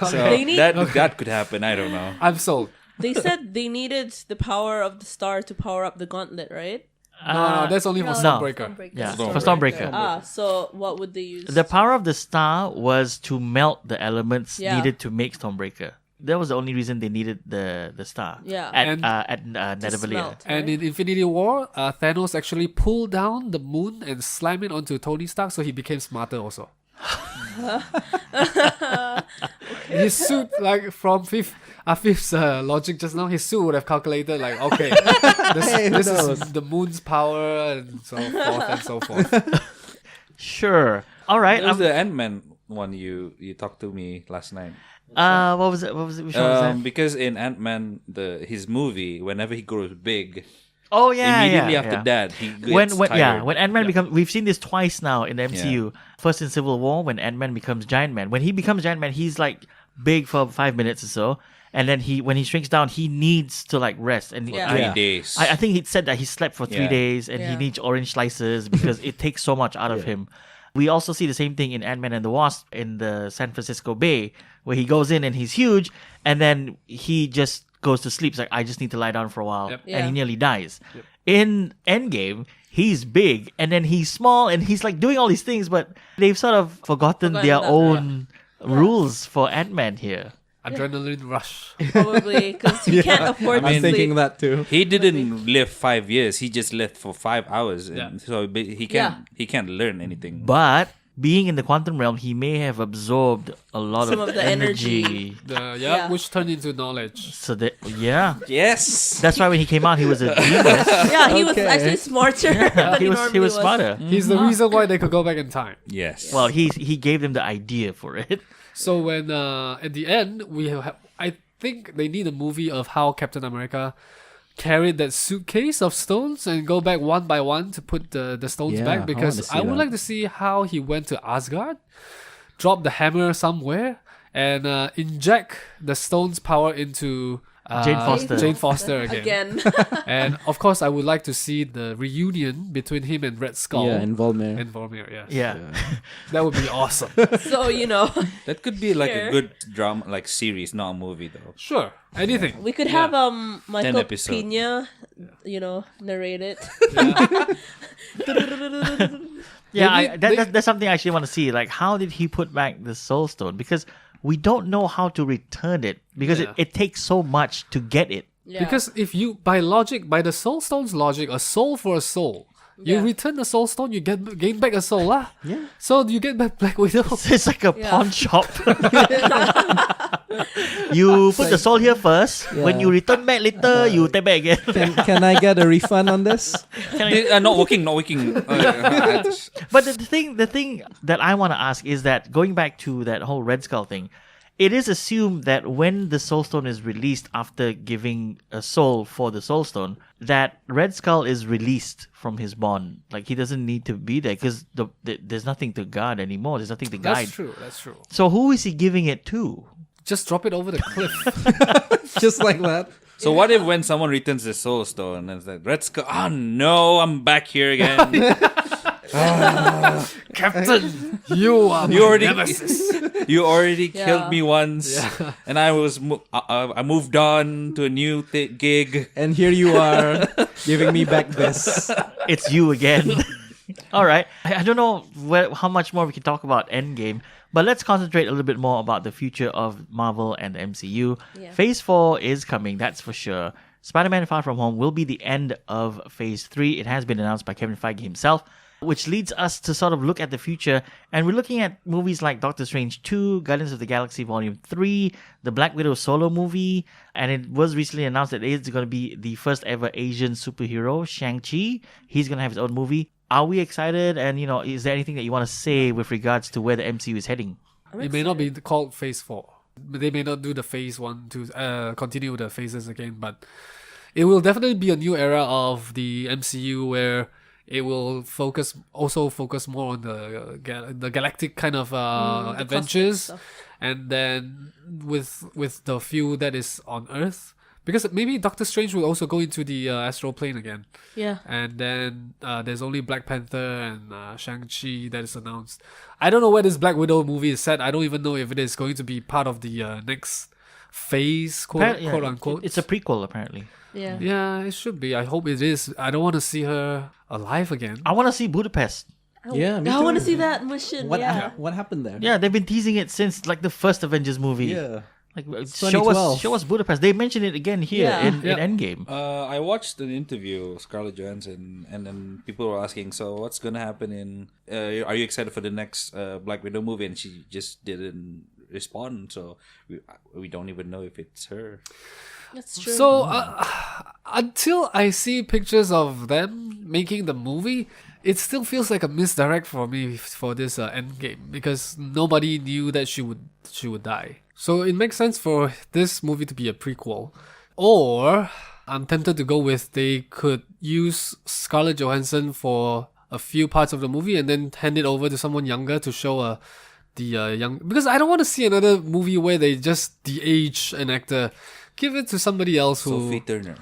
so They need- that could happen. I don't know. I'm sold. They said they needed the power of the star to power up the gauntlet, right? No, that's only for No, Stormbreaker. Yeah, Stormbreaker. for Stormbreaker. So what would they use? The power of the star was to melt the elements Yeah. needed to make Stormbreaker. That was the only reason they needed the star. Yeah. At And- Nidavellir. smelt. And in Infinity War, Thanos actually pulled down the moon and slammed it onto Tony Stark, so he became smarter also. His suit, like from Afif's logic just now, his suit would have calculated like, okay, this is the moon's power and so forth and so forth. Sure. All right. It was the Ant-Man one you talked to me last night. What was it? Which one was that? Because in Ant-Man, his movie, whenever he grows big, Oh yeah, immediately yeah, after yeah. that, he gets when tired. when Ant-Man becomes, we've seen this twice now in the MCU. First in Civil War when Ant-Man becomes Giant Man. When he becomes Giant Man, he's like big for 5 minutes or so, and then when he shrinks down, he needs to like rest. And Yeah. 3 Yeah. days. I think he said that he slept for 3 Yeah. days, and he Yeah. needs orange slices because it takes so much out of him. We also see the same thing in Ant-Man and the Wasp in the San Francisco Bay, where he goes in and he's huge, and then he just goes to sleep. It's like, I just need to lie down for a while, Yep. and Yeah. he nearly dies. In Endgame, he's big, and then he's small, and he's like doing all these things, but they've sort of forgotten their that, own rules for Ant-Man here. Adrenaline rush. Probably because you can't afford to I'm thinking sleep. that too. He didn't live 5 years. He just lived for 5 hours, and Yeah. so he can't learn anything. But being in the quantum realm, he may have absorbed a lot Some of the energy. Yeah, which turned into knowledge. So that Yes. that's why when he came out, he was a genius. Yeah, he was Okay. actually smarter. than he normally was smarter. He's the reason why they could go back in time. Yes. Well, he gave them the idea for it. So when at the end I think they need a movie of how Captain America carried that suitcase of stones and go back one by one to put the stones Yeah, I back, wanna because see I would that. like to see how he went to Asgard, drop the hammer somewhere, and inject the stones power into Jane Foster. again. And of course, I would like to see the reunion between him and Red Skull. Yeah, and Volmir. and Vormir, yes. Yeah. That would be awesome. So that could be like Sure. a good drama, like series, not a movie though. Sure, anything. we could have Michael episode. Pena, narrate it. Yeah, Maybe that's something I actually want to see. Like, how did he put back the Soul Stone? Because we don't know how to return it, because Yeah. it takes so much to get it. Yeah. Because if you, by the Soul Stone's logic, a soul for a soul, you Yeah. return the Soul Stone, you gain back a soul, lah. Yeah. So you get back Black Widow. It's like a Yeah. pawn shop. You put the soul here first. When you return back later, you take back again. Can I get a refund on this? Not working. But the thing that I want to ask is that, going back to that whole Red Skull thing, it is assumed that when the Soul Stone is released after giving a soul for the Soul Stone, that Red Skull is released from his bond. Like, he doesn't need to be there because there's nothing to guard anymore. There's nothing to guide. That's true. So who is he giving it to? Just drop it over the cliff. Just like that. So what if when someone returns the Soul Stone and it's like, Red Skull, oh no, I'm back here again. Captain, you are You my already- nemesis. You already Yeah. killed me once, and I moved on to a new gig. And here you are giving me back this. It's you again. All right. I don't know how much more we can talk about Endgame, but let's concentrate a little bit more about the future of Marvel and the MCU. Yeah. Phase 4 is coming, that's for sure. Spider-Man Far From Home will be the end of Phase 3. It has been announced by Kevin Feige himself, which leads us to sort of look at the future. And we're looking at movies like Doctor Strange 2, Guardians of the Galaxy Volume 3, the Black Widow solo movie, and it was recently announced that it's going to be the first ever Asian superhero, Shang-Chi. He's going to have his own movie. Are we excited? And, is there anything that you want to say with regards to where the MCU is heading? It may not be called Phase 4. They may not do the Phase 1 to continue the phases again, but it will definitely be a new era of the MCU where it will focus more on the galactic kind of the adventures, cosmic stuff. and then with the few that is on Earth. Because maybe Doctor Strange will also go into the astral plane again. Yeah. And then there's only Black Panther and Shang-Chi that is announced. I don't know where this Black Widow movie is set. I don't even know if it is going to be part of the next phase, quote unquote. It's a prequel, apparently. Yeah. Yeah, it should be. I hope it is. I don't want to see her alive again. I want to see Budapest. Yeah, me I want to too. see that mission. What yeah. what happened there? Yeah, they've been teasing it since like the first Avengers movie. Yeah. Like, It's show 2012. us Budapest. They mentioned it again here Yeah. in Endgame. I watched an interview with Scarlett Johansson, and then people were asking, so what's going to happen in... are you excited for the next Black Widow movie? And she just didn't respond, so we don't even know if it's her. That's true. So until I see pictures of them making the movie, it still feels like a misdirect for me for this Endgame, because nobody knew that she would die. So it makes sense for this movie to be a prequel. Or I'm tempted to go with they could use Scarlett Johansson for a few parts of the movie and then hand it over to someone younger to show a the young, because I don't want to see another movie where they just de-age an actor. Give it to somebody else who. Sophie Turner.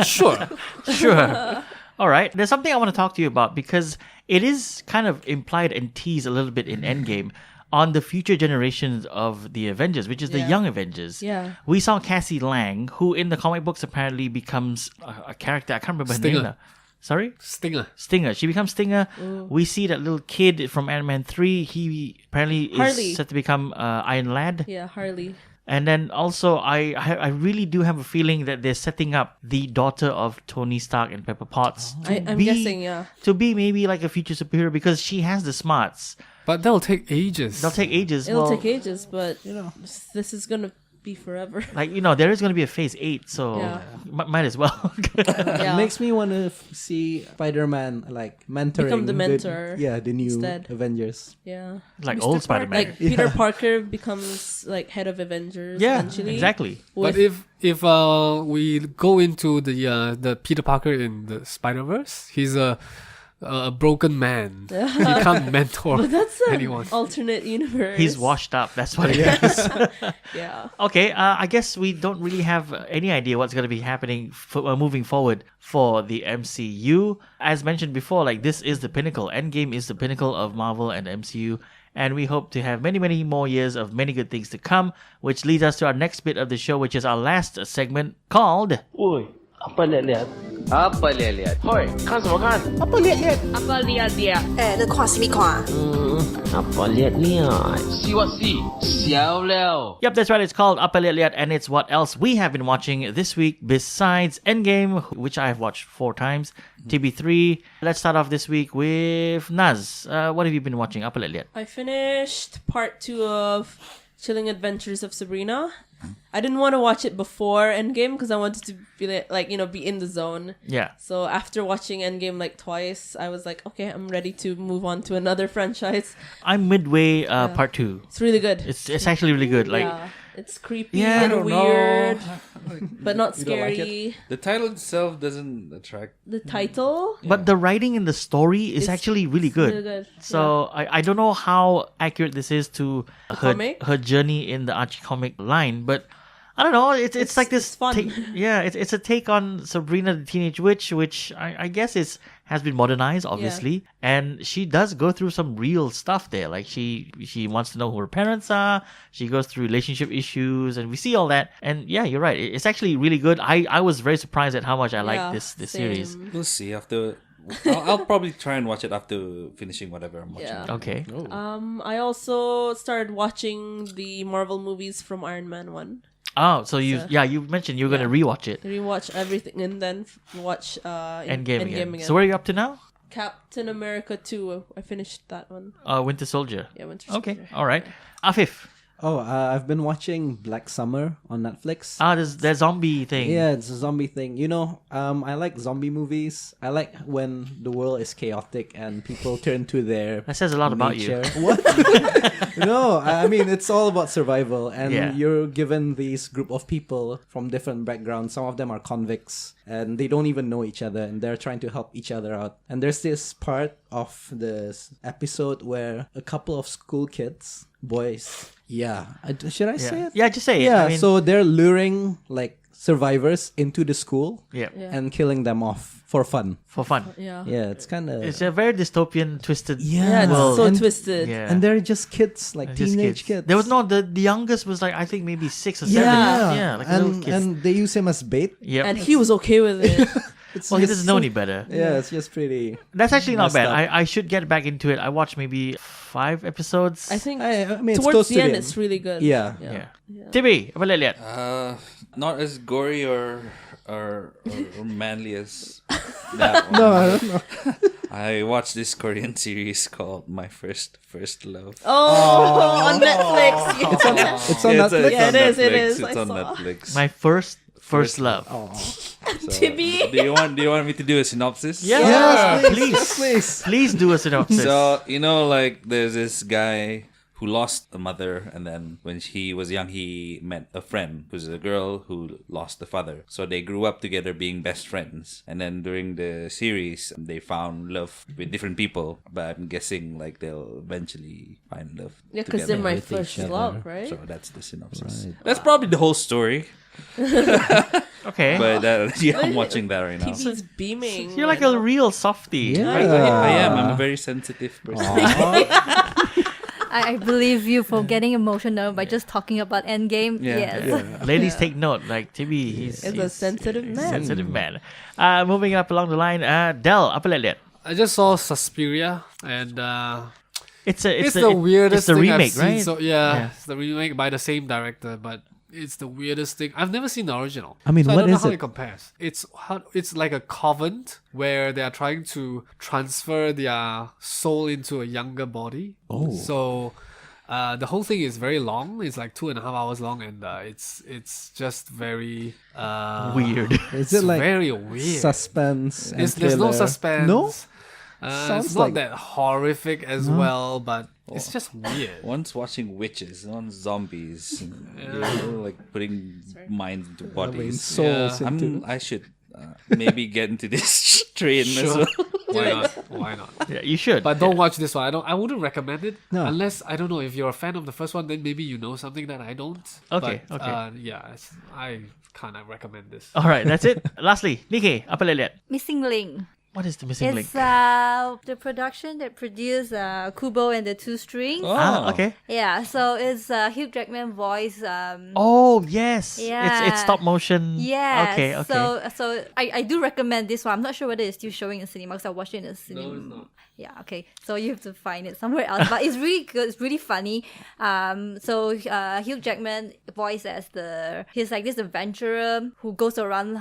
Sure. Sure. All right. There's something I want to talk to you about because it is kind of implied and teased a little bit in Endgame on the future generations of the Avengers, which is the young Avengers. Yeah. We saw Cassie Lang, who in the comic books apparently becomes a character. I can't remember her name Stinger. now. Sorry? Stinger. She becomes Stinger. We see that little kid from Ant-Man 3. He apparently Harley. is set to become Iron Lad. Yeah, Harley. And then also, I really do have a feeling that they're setting up the daughter of Tony Stark and Pepper Potts I'm guessing, yeah. to be maybe like a future superhero because she has the smarts. But that'll take ages. They'll take ages. It'll take ages, but this is gonna be forever. Like, there is going to be a phase 8, so Yeah. might as well. Yeah. It makes me want to see Spider-Man like mentoring. Become the mentor the new instead. Avengers. Yeah. Like old Spider-Man. Like Peter Parker becomes like head of Avengers. Yeah, eventually. exactly. But With- if we go into the Peter Parker in the Spider-Verse, he's a broken man. He can't mentor But that's an anyone. alternate universe. He's washed up. That's what it is. Yeah. Okay, I guess we don't really have any idea what's going to be happening moving forward for the MCU. As mentioned before, like this is the pinnacle. Endgame is the pinnacle of Marvel and MCU. And we hope to have many, many more years of many good things to come, which leads us to our next bit of the show, which is our last segment called... Oi, apa liat-liat? Apa liat-liat? Hoi, 看什么看？ Apa liat-liat? Apa liat-liat? 你看什么看？ Apa liat-liat? See what see? 笑了。 Yep, that's right. It's called Apa Liat Liat, and it's what else we have been watching this week besides Endgame, which I have watched 4 times, TB3. Let's start off this week with Naz. What have you been watching? Apa Liat Liat. I finished part 2 of Chilling Adventures of Sabrina. I didn't want to watch it before Endgame because I wanted to be like, be in the zone. Yeah. So after watching Endgame like twice, I was like, okay, I'm ready to move on to another franchise. I'm midway part 2. It's really good. It's actually really good. Like, yeah. It's creepy Yeah, I and don't weird, know. but not You don't like scary. The title itself doesn't attract. The title But the writing in the story is It's- actually really good. really good, So I don't know how accurate this is to comic? her journey in the Archie comic line, but I don't know. It's like this. it's fun. It's a take on Sabrina the Teenage Witch, which I guess has been modernized, obviously, and she does go through some real stuff there. Like she wants to know who her parents are. She goes through relationship issues, and we see all that. And yeah, you're right. It's actually really good. I was very surprised at how much I like this series. same. We'll see after. I'll probably try and watch it after finishing whatever I'm watching. Yeah. Okay. I also started watching the Marvel movies from Iron Man 1. Oh, so you mentioned you're gonna rewatch it. Rewatch everything and then watch Endgame again. So where are you up to now? Captain America 2. I finished that one. Winter Soldier. Yeah, Winter Okay, Soldier. all right. Afif. Oh, I've been watching Black Summer on Netflix. There's that zombie thing. Yeah, it's a zombie thing. I like zombie movies. I like when the world is chaotic and people turn to their That says a lot about you. nature. What? No, I mean it's all about survival, and Yeah. you're given these group of people from different backgrounds. Some of them are convicts, and they don't even know each other, and they're trying to help each other out. And there's this part of this episode where a couple of school kids, boys. Yeah, should I say it? Yeah, just say it. Yeah, I mean, so they're luring like survivors into the school yeah, and killing them off for fun. for fun. Yeah. Yeah, it's kind of It's a very dystopian, twisted. Yeah, it's world. so and- twisted. Yeah. and they're just kids, like Just teenage kids. There was the youngest was like I think maybe 6 or 7. Yeah, Yeah, like little and kids. and they use him as bait. Yep. And he was okay with it. It's well, he just doesn't know so- any better. Yeah, it's just pretty. That's actually not Messed bad. up. I should get back into it. I watched maybe 5 episodes. I think I mean, it's towards close the to end, the it's really good. Yeah. Yeah. Tibi, apa lihat? Not as gory or manly as that one. No, I don't know. I watched this Korean series called My First Love. Oh, on Netflix. It's on Netflix. Yeah, it is, it is. It's I on saw. Netflix. My first love. So, Tibi. do you want me to do a synopsis? Yeah, Yes, please, please. please do a synopsis. So like there's this guy who lost a mother, and then when he was young, he met a friend who's a girl who lost the father. So they grew up together being best friends. And then during the series, they found love with different people. But I'm guessing like they'll eventually find love Yeah, because together. they're my with each first other. love, right? So that's the synopsis. Right. That's probably the whole story. Okay. But yeah, I'm watching that right now. TV's beaming. You're like a real softie. Yeah. I am. I'm a very sensitive person. I believe you for getting emotional by just talking about Endgame. Yeah. Yes. Ladies, take note. Like Tibi, he's a sensitive man. Sensitive man. Moving up along the line, Del, apa liat? I just saw Suspiria, and It's the weirdest It's the thing remake, I've seen. right? So Yeah. it's the remake by the same director, but it's the weirdest thing. I've never seen the original. I mean, so what I don't know is how it? it compares. It's like a convent where they are trying to transfer their soul into a younger body. Oh. So the whole thing is very long. It's like 2.5 hours long, and it's just very Weird. Is It's it like very weird. suspense? And There's no thriller? suspense. No. It's Sounds not like- that horrific as well, but it's just weird. One's watching witches, one's zombies. You're like putting minds into I mean, bodies. souls into. I should maybe get into this train as Sure. well. Why not? Why not? Yeah, you should. But don't watch this one. I wouldn't recommend it No. unless I don't know if you're a fan of the first one. Then maybe you know something that I don't. Okay, But, okay. I kind of recommend this. All right, that's it. Lastly, Nikkei, apa liat? Missing Link. What is the missing link? It's the production that produced Kubo and the Two Strings. Ah, okay. Yeah, so it's Hugh Jackman voice. Oh yes, Yeah. it's stop motion. Yeah. Okay. So I do recommend this one. I'm not sure whether it's still showing in cinema because I watched it in the cinema. No, it's not. Yeah. Okay. So you have to find it somewhere else, but it's really good. It's really funny. So Hugh Jackman voice as he's like this adventurer who goes around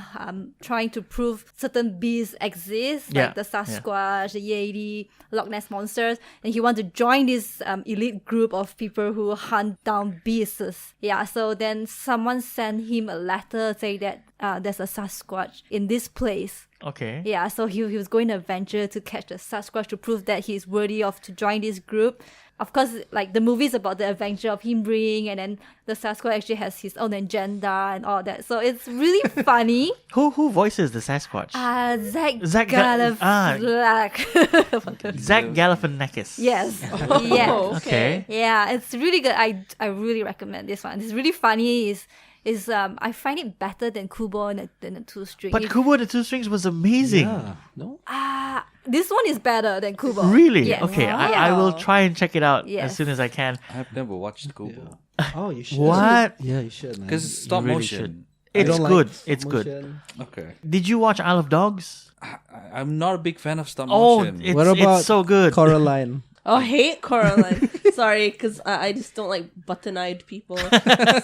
trying to prove certain beasts exist, Yeah, like the Sasquatch, the Yeti, Loch Ness monsters, and he wants to join this elite group of people who hunt down beasts. Yeah. So then someone sent him a letter saying that there's a Sasquatch in this place. Okay. Yeah, so he was going to venture to catch the Sasquatch to prove that he's worthy of to join this group. Of course, like the movie is about the adventure of him bringing, and then the Sasquatch actually has his own agenda and all that. So it's really funny. Who voices the Sasquatch? Zach Galifianakis. Zach Galifianakis. Yes. Oh, Yes. Okay. Yeah, it's really good. I really recommend this one. It's really funny. I find it better than Kubo and the Two Strings. But Kubo and the Two Strings was amazing. Yeah. No. This one is better than Kubo. Really? Yes. Okay, I will try and check it out as Yes. soon as I can. I've never watched Kubo. Oh, you should. What? Yeah, you should. Man. Because it's stop really motion. should. I It's don't like good. stop It's good. motion. Okay. Did you watch Isle of Dogs? I'm not a big fan of stop Oh, motion. What about it's so good. Coraline? Oh, I hate Coraline. Sorry, because I just don't like button-eyed people. So, yeah.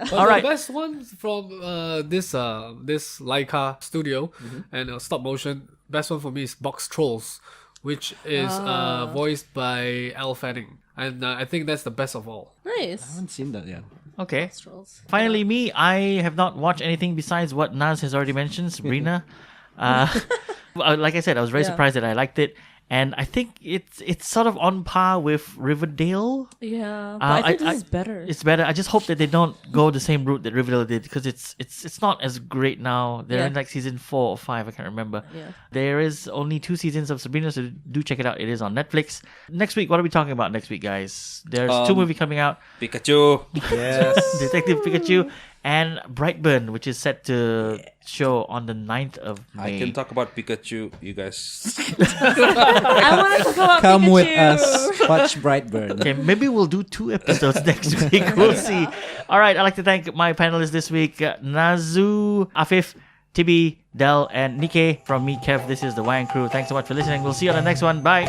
But All the right. best ones from this Laika studio and stop motion. Best one for me is Box Trolls, which is voiced by Elle Fanning, and I think that's the best of all. I Nice. haven't seen that yet. Okay. Trolls. Finally, me. I have not watched anything besides what Naz has already mentioned, Sabrina. Like I said, I was very Yeah. surprised that I liked it. And I think it's sort of on par with Riverdale. Yeah, but I think this is better. It's better. I just hope that they don't go the same route that Riverdale did because it's not as great now. They're in Yeah. like season 4 or 5. I can't remember. Yeah. There is only 2 seasons of Sabrina, so do check it out. It is on Netflix. Next week, what are we talking about next week, guys? There's 2 movies coming out. Pikachu. Yes. Detective Pikachu and Brightburn, which is set to show on the 9th of May. I can talk about Pikachu. You guys. I want to talk about Come Pikachu. with us. Watch Brightburn. Okay, maybe we'll do 2 episodes next week. We'll see. All right, I'd like to thank my panelists this week, Nazu, Afif, Tibi, Del, and Nikkei. From me, Kev, this is the Wayang Crew. Thanks so much for listening. We'll see you on the next one. Bye.